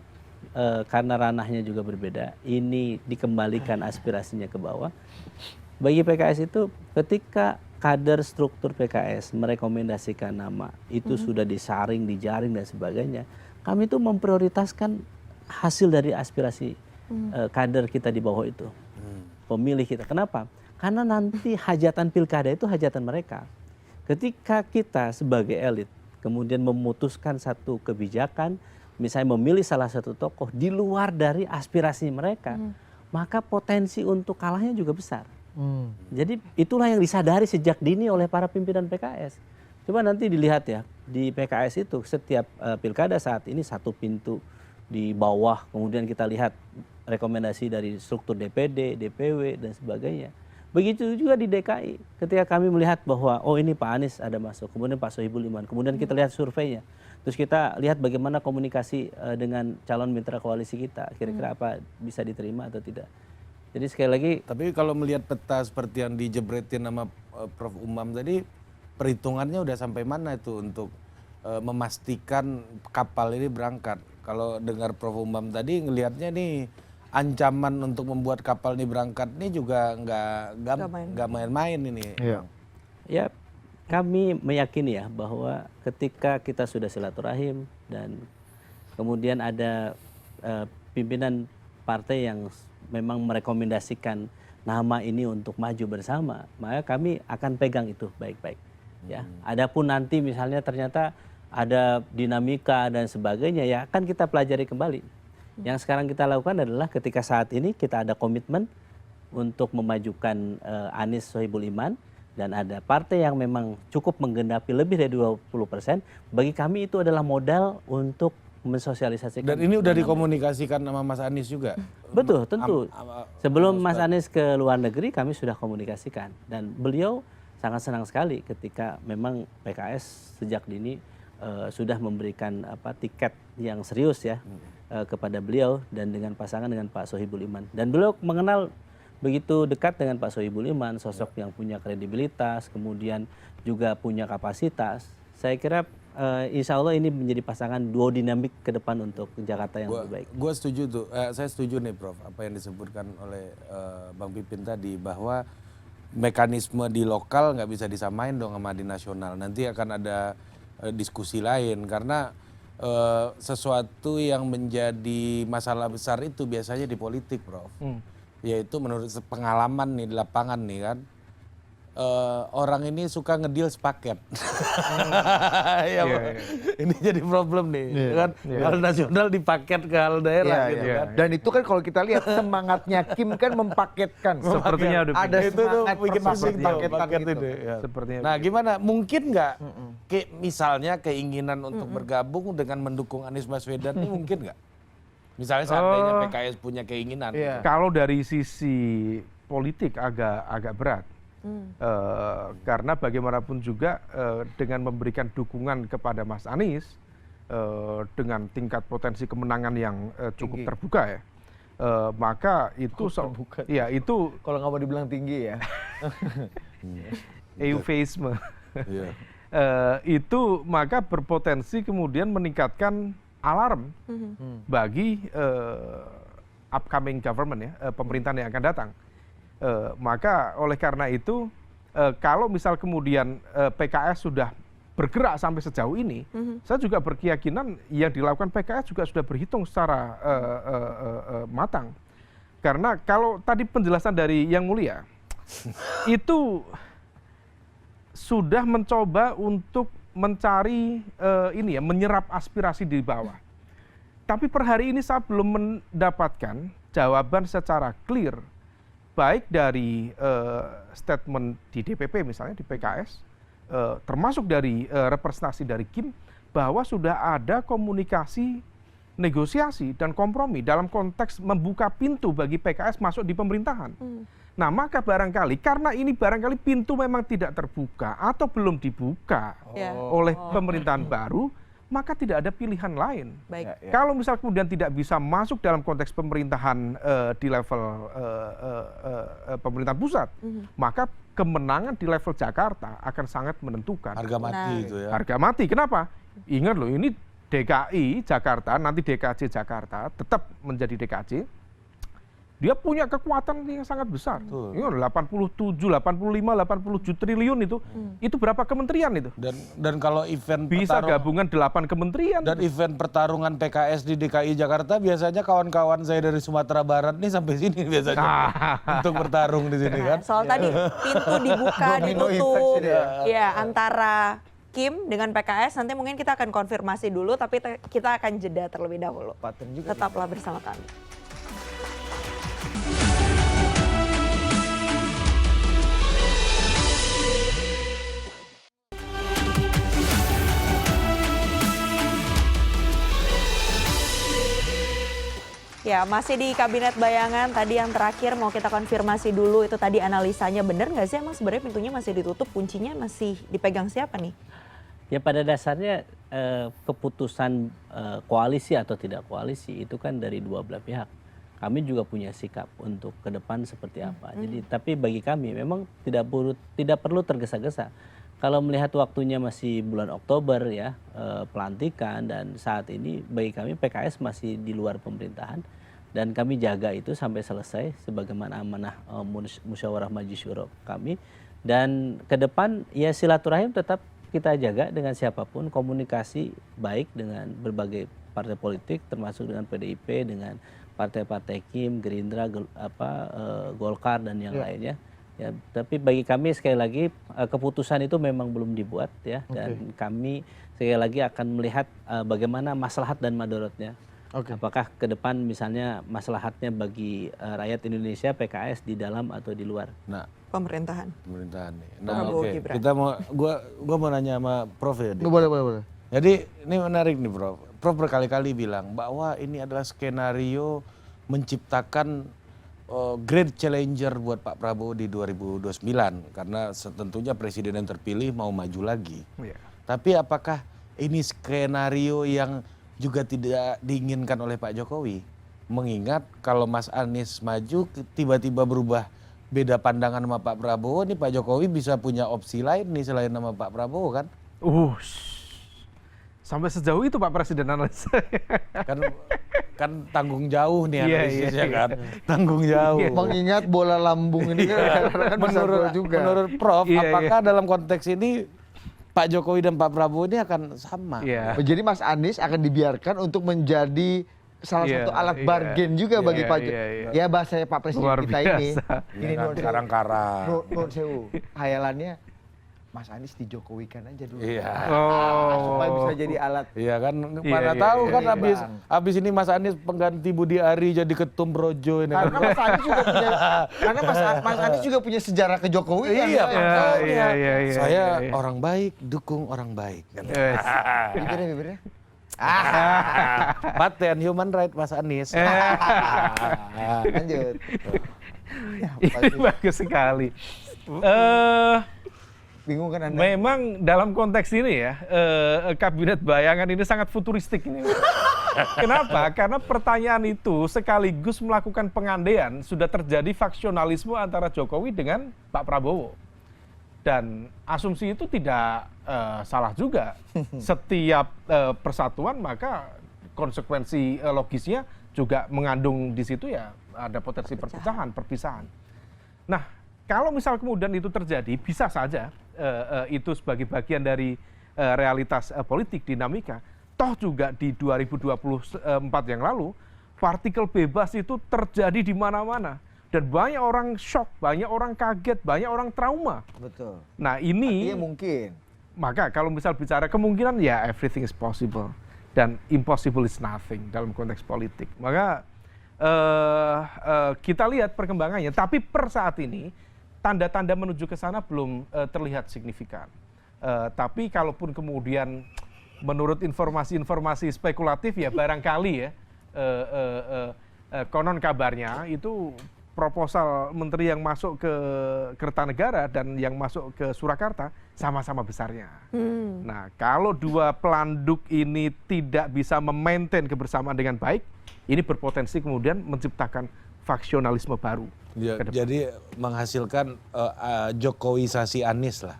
karena ranahnya juga berbeda, ini dikembalikan aspirasinya ke bawah. Bagi PKS itu ketika kader struktur PKS merekomendasikan nama, itu sudah disaring, dijaring dan sebagainya, kami itu memprioritaskan hasil dari aspirasi kader kita di bawah itu, pemilih kita. Kenapa? Karena nanti hajatan pilkada itu hajatan mereka. Ketika kita sebagai elit kemudian memutuskan satu kebijakan, misalnya memilih salah satu tokoh di luar dari aspirasi mereka, maka potensi untuk kalahnya juga besar. Jadi itulah yang disadari sejak dini oleh para pimpinan PKS. Coba nanti dilihat ya, di PKS itu setiap pilkada saat ini satu pintu di bawah, kemudian kita lihat rekomendasi dari struktur DPD, DPW dan sebagainya. Begitu juga di DKI, ketika kami melihat bahwa oh ini Pak Anies ada masuk, kemudian Pak Sohibul Iman, kemudian kita lihat surveinya, terus kita lihat bagaimana komunikasi dengan calon mitra koalisi kita, kira-kira apa bisa diterima atau tidak. Jadi sekali lagi, Tapi kalau melihat peta seperti yang dijebretin sama Prof. Umam tadi, perhitungannya udah sampai mana itu untuk memastikan kapal ini berangkat? Kalau dengar Prof. Umam tadi ngelihatnya nih ancaman untuk membuat kapal ini berangkat ini juga nggak main-main ini. ya kami meyakini ya bahwa ketika kita sudah silaturahim dan kemudian ada pimpinan partai yang memang merekomendasikan nama ini untuk maju bersama, maka kami akan pegang itu baik-baik. Ya, adapun nanti misalnya ternyata ada dinamika dan sebagainya, ya akan kita pelajari kembali. Yang sekarang kita lakukan adalah ketika saat ini kita ada komitmen untuk memajukan Anies Sohibul Iman dan ada partai yang memang cukup menggenapi lebih dari 20%, bagi kami itu adalah modal untuk mensosialisasikan. Dan ini udah dikomunikasikan sama Mas Anies juga? Betul, tentu. Sebelum Mas Anies ke luar negeri kami sudah komunikasikan dan beliau sangat senang sekali ketika memang PKS sejak dini sudah memberikan tiket yang serius ya kepada beliau dan dengan pasangan dengan Pak Sohibul Iman. Dan beliau mengenal begitu dekat dengan Pak Sohibul Iman, sosok yang punya kredibilitas, kemudian juga punya kapasitas. Saya kira insya Allah ini menjadi pasangan duodinamik ke depan untuk Jakarta yang lebih baik. Gue setuju tuh, saya setuju nih Prof, apa yang disebutkan oleh Bang Pipin tadi, bahwa mekanisme di lokal nggak bisa disamain dong sama di nasional. Nanti akan ada diskusi lain karena sesuatu yang menjadi masalah besar itu biasanya di politik, Prof. Yaitu menurut pengalaman nih di lapangan nih kan, orang ini suka ngedeal sepaket. Ini jadi problem nih, kan? Hal nasional dipaket ke hal daerah gitu kan. Dan itu kan kalau kita lihat semangatnya Kim kan mempaketkan. Sepertinya ada itu tuh semangat bikin pusing tuh, paketan paket gitu. ini. Ya. Sepertinya. Nah gimana, mungkin nggak misalnya keinginan untuk bergabung dengan mendukung Anies Baswedan ini mungkin nggak? Misalnya seandainya PKS punya keinginan. Kalau dari sisi politik agak berat. Karena bagaimanapun juga dengan memberikan dukungan kepada Mas Anies dengan tingkat potensi kemenangan yang cukup terbuka ya, maka itu ya itu Kalau nggak mau dibilang tinggi ya. eufemisme. Itu maka berpotensi kemudian meningkatkan alarm bagi upcoming government ya, pemerintahan yang akan datang. Maka oleh karena itu kalau misal kemudian PKS sudah bergerak sampai sejauh ini, saya juga berkeyakinan yang dilakukan PKS juga sudah berhitung secara matang. Karena kalau tadi penjelasan dari Yang Mulia itu sudah mencoba untuk mencari menyerap aspirasi di bawah. Tapi per hari ini saya belum mendapatkan jawaban secara clear, baik dari statement di DPP misalnya, di PKS, termasuk dari representasi dari Kim, bahwa sudah ada komunikasi, negosiasi, dan kompromi dalam konteks membuka pintu bagi PKS masuk di pemerintahan. Nah maka barangkali, karena ini barangkali pintu memang tidak terbuka atau belum dibuka oleh pemerintahan baru, maka tidak ada pilihan lain. Kalau misal kemudian tidak bisa masuk dalam konteks pemerintahan di level pemerintahan pusat, maka kemenangan di level Jakarta akan sangat menentukan. Harga mati itu ya. Harga mati, kenapa? Ingat loh, ini DKI Jakarta, nanti DKJ Jakarta tetap menjadi DKJ, dia punya kekuatan yang sangat besar. Ini 87, 85, 87 triliun itu berapa kementerian itu? Dan kalau event Bisa gabungan 8 kementerian. Dan event pertarungan PKS di DKI Jakarta biasanya kawan-kawan saya dari Sumatera Barat nih sampai sini biasanya untuk bertarung di sini kan. Soal tadi pintu dibuka, ditutup, ya antara Kim dengan PKS, nanti mungkin kita akan konfirmasi dulu, tapi kita akan jeda terlebih dahulu. Tetaplah bersama kami. Ya, masih di Kabinet Bayangan, tadi yang terakhir mau kita konfirmasi dulu, itu tadi analisanya benar nggak sih emang sebenarnya pintunya masih ditutup, kuncinya masih dipegang siapa nih? Ya pada dasarnya keputusan koalisi atau tidak koalisi itu kan dari dua belah pihak. Kami juga punya sikap untuk ke depan seperti apa. Jadi tapi bagi kami memang tidak perlu tergesa-gesa. Kalau melihat waktunya masih bulan Oktober ya, pelantikan, dan saat ini bagi kami PKS masih di luar pemerintahan dan kami jaga itu sampai selesai sebagaimana amanah musyawarah majelis syuro kami. Dan ke depan ya silaturahim tetap kita jaga dengan siapapun, komunikasi baik dengan berbagai partai politik termasuk dengan PDIP, dengan partai-partai Kim, Gerindra, Golkar dan yang lainnya. Ya, tapi bagi kami sekali lagi keputusan itu memang belum dibuat ya, dan kami sekali lagi akan melihat bagaimana maslahat dan madorotnya. Apakah ke depan misalnya maslahatnya bagi rakyat Indonesia PKS di dalam atau di luar Pemerintahan nih. Nah, Kita mau gua mau nanya sama Prof ya. Boleh. Jadi ini menarik nih Prof. Prof berkali-kali bilang bahwa ini adalah skenario menciptakan great challenger buat Pak Prabowo di 2029 karena tentunya presiden yang terpilih mau maju lagi. Tapi apakah ini skenario yang juga tidak diinginkan oleh Pak Jokowi? Mengingat kalau Mas Anies maju tiba-tiba berubah beda pandangan sama Pak Prabowo, nih Pak Jokowi bisa punya opsi lain nih selain nama Pak Prabowo kan? Sampai sejauh itu Pak Presiden analisa. kan tanggung jauh nih analisisnya kan, tanggung jauh. Mengingat bola lambung ini kan menurut Prof, apakah dalam konteks ini Pak Jokowi dan Pak Prabowo ini akan sama? Jadi Mas Anies akan dibiarkan untuk menjadi salah satu alat bargain juga bagi Pak Jokowi. Ya bahasanya Pak Presiden kita ini. Ini karang-karang. Nur Sewu, hayalannya Mas Anies dijokowikan aja dulu. Supaya bisa jadi alat. Iya kan, mana tahu kan habis ini Mas Anies pengganti Budi Ari jadi ketum Projo ini. Karena Mas Anies juga punya Mas Anies juga punya sejarah ke Jokowi kan. Iya. Saya orang baik, dukung orang baik. Bibirnya. Paten human right Mas Anies. Lanjut. Ini bagus sekali. Bingung kan Anda? Memang dalam konteks ini ya, Kabinet Bayangan ini sangat futuristik ini. Kenapa? Karena pertanyaan itu sekaligus melakukan pengandaian sudah terjadi faksionalisme antara Jokowi dengan Pak Prabowo. Dan asumsi itu tidak salah juga. Setiap persatuan maka konsekuensi logisnya juga mengandung di situ ya ada potensi perpisahan. Nah, kalau misal kemudian itu terjadi, bisa saja itu sebagai bagian dari realitas politik dinamika. Toh juga di 2024 yang lalu, partikel bebas itu terjadi di mana-mana. Dan banyak orang shock, banyak orang kaget, banyak orang trauma. Betul. Nah ini artinya mungkin. Maka kalau misal bicara kemungkinan ya everything is possible. Dan impossible is nothing dalam konteks politik. Maka kita lihat perkembangannya. Tapi per saat ini, tanda-tanda menuju ke sana belum terlihat signifikan. Tapi kalaupun kemudian menurut informasi-informasi spekulatif ya barangkali ya konon kabarnya itu proposal menteri yang masuk ke Kertanegara dan yang masuk ke Surakarta sama-sama besarnya. Nah, kalau dua pelanduk ini tidak bisa memaintain kebersamaan dengan baik, ini berpotensi kemudian menciptakan faksionalisme baru. Ya, jadi menghasilkan Jokowisasi Anies lah.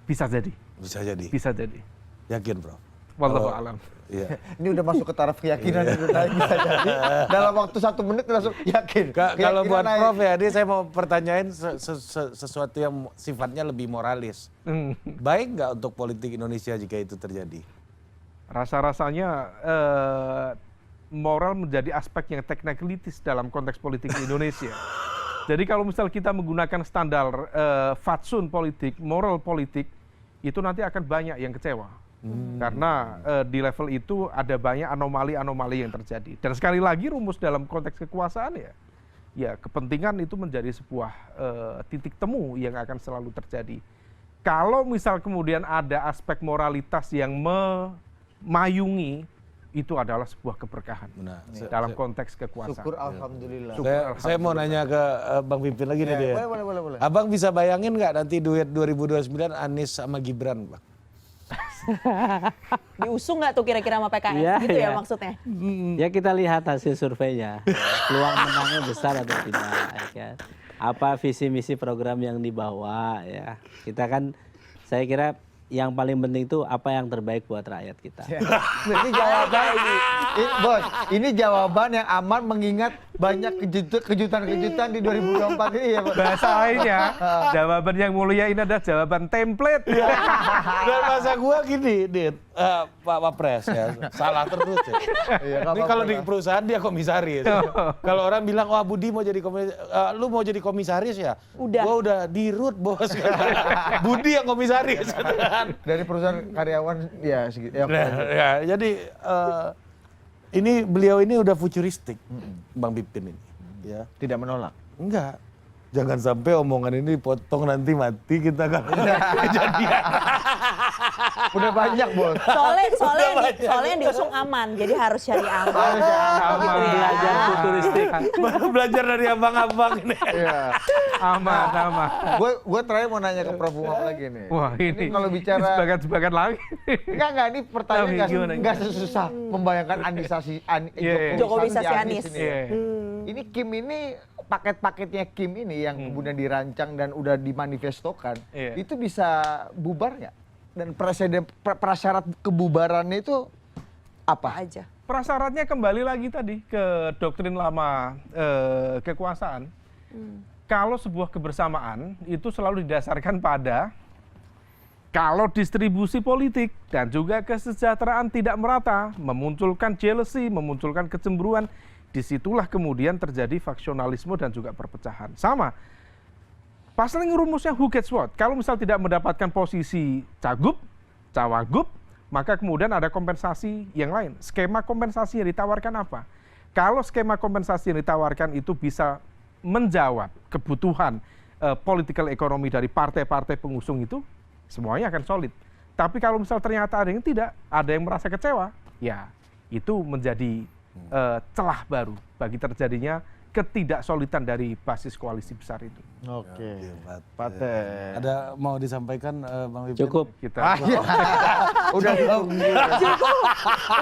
Bisa jadi. Bisa jadi. Bisa jadi. Yakin, Bro? Wallahu alam. Iya. Ini udah masuk ke taraf keyakinan itu naik bisa jadi. Dalam waktu 1 menit langsung yakin. Kalau Keyakinan buat naik. Prof ya, ini saya mau pertanyain sesuatu yang sifatnya lebih moralis. Baik nggak untuk politik Indonesia jika itu terjadi? Rasa-rasanya moral menjadi aspek yang teknikalitis dalam konteks politik di Indonesia. Jadi kalau misal kita menggunakan standar fatsun politik, moral politik, itu nanti akan banyak yang kecewa. Karena di level itu ada banyak anomali-anomali yang terjadi. Dan sekali lagi rumus dalam konteks kekuasaan ya kepentingan itu menjadi sebuah titik temu yang akan selalu terjadi. Kalau misal kemudian ada aspek moralitas yang memayungi, itu adalah sebuah keberkahan dalam konteks kekuasaan. Syukur alhamdulillah. Saya mau nanya ke Bang Pipin lagi nih dia. Boleh. Abang bisa bayangin nggak nanti duet 2029 Anies sama Gibran, Bang? Diusung nggak tuh kira-kira sama PKS Iya, gitu ya iya. maksudnya? Ya kita lihat hasil surveinya, peluang menangnya besar atau tidak. Ya kan? Apa visi misi program yang dibawa ya. Kita kan, saya kira yang paling penting itu apa yang terbaik buat rakyat kita. Ini jawaban Bos, ini jawaban yang aman mengingat banyak kejutan-kejutan di 2024 ini ya, Bos. Bahasa lainnya, jawaban yang mulia ini adalah jawaban template. Dan masa gua gini, Dit, Pak Wapres ya, salah terus ya. Iya, nggak Ini apa-apa kalau di lah. perusahaan dia komisaris. Kalau orang bilang, wah Budi mau jadi lu mau jadi komisaris ya? Udah. Gua udah di root bos. Budi yang komisaris. Dari perusahaan karyawan ya segitu. Ya, jadi ini beliau ini udah futuristik, Bang Pipin ini. Ya. Tidak menolak. Enggak. Jangan sampai omongan ini potong nanti mati kita kan kejadian. Udah banyak, Bos. Soalnya yang diusung aman, jadi harus cari aman. Aman, Belajar futuristik. Belajar dari abang-abang ini. Iya. aman. Gue terakhir mau nanya ke Prof. Umam lagi nih. Wah ini kalau bicara sebagian lagi. enggak ini pertanyaan Gimana? enggak sesusah membayangkan Jokowisasi Anies. ini. Ini Kim ini paket-paketnya Kim ini yang kemudian dirancang dan udah dimanifestokan, itu bisa bubar nggak? Dan prasyarat kebubarannya itu apa aja? Prasyaratnya kembali lagi tadi ke doktrin lama kekuasaan. Kalau sebuah kebersamaan itu selalu didasarkan pada kalau distribusi politik dan juga kesejahteraan tidak merata, memunculkan jealousy, memunculkan kecemburuan, disitulah kemudian terjadi faksionalisme dan juga perpecahan. Sama, paling rumusnya who gets what. Kalau misal tidak mendapatkan posisi cagup, cawagup, maka kemudian ada kompensasi yang lain. Skema kompensasi yang ditawarkan apa? Kalau skema kompensasi yang ditawarkan itu bisa menjawab kebutuhan political ekonomi dari partai-partai pengusung itu, semuanya akan solid. Tapi kalau misal ternyata ada yang tidak, ada yang merasa kecewa, ya itu menjadi celah baru bagi terjadinya ketidaksolidan dari basis koalisi besar itu. Oke. Paten. Ada mau disampaikan Bang Pipin? Cukup. Kita Udah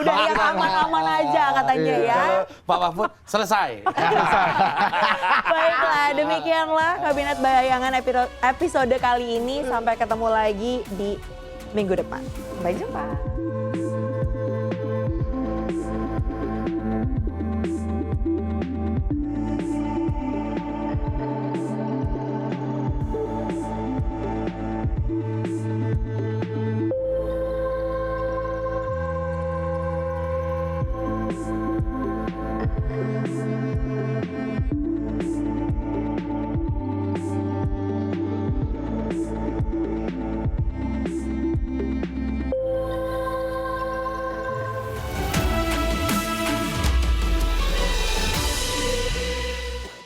Udah yang aman-aman aja katanya ya. Pak Mahfud selesai. Baiklah, demikianlah Kabinet Bayangan episode kali ini. Sampai ketemu lagi di minggu depan. Sampai jumpa.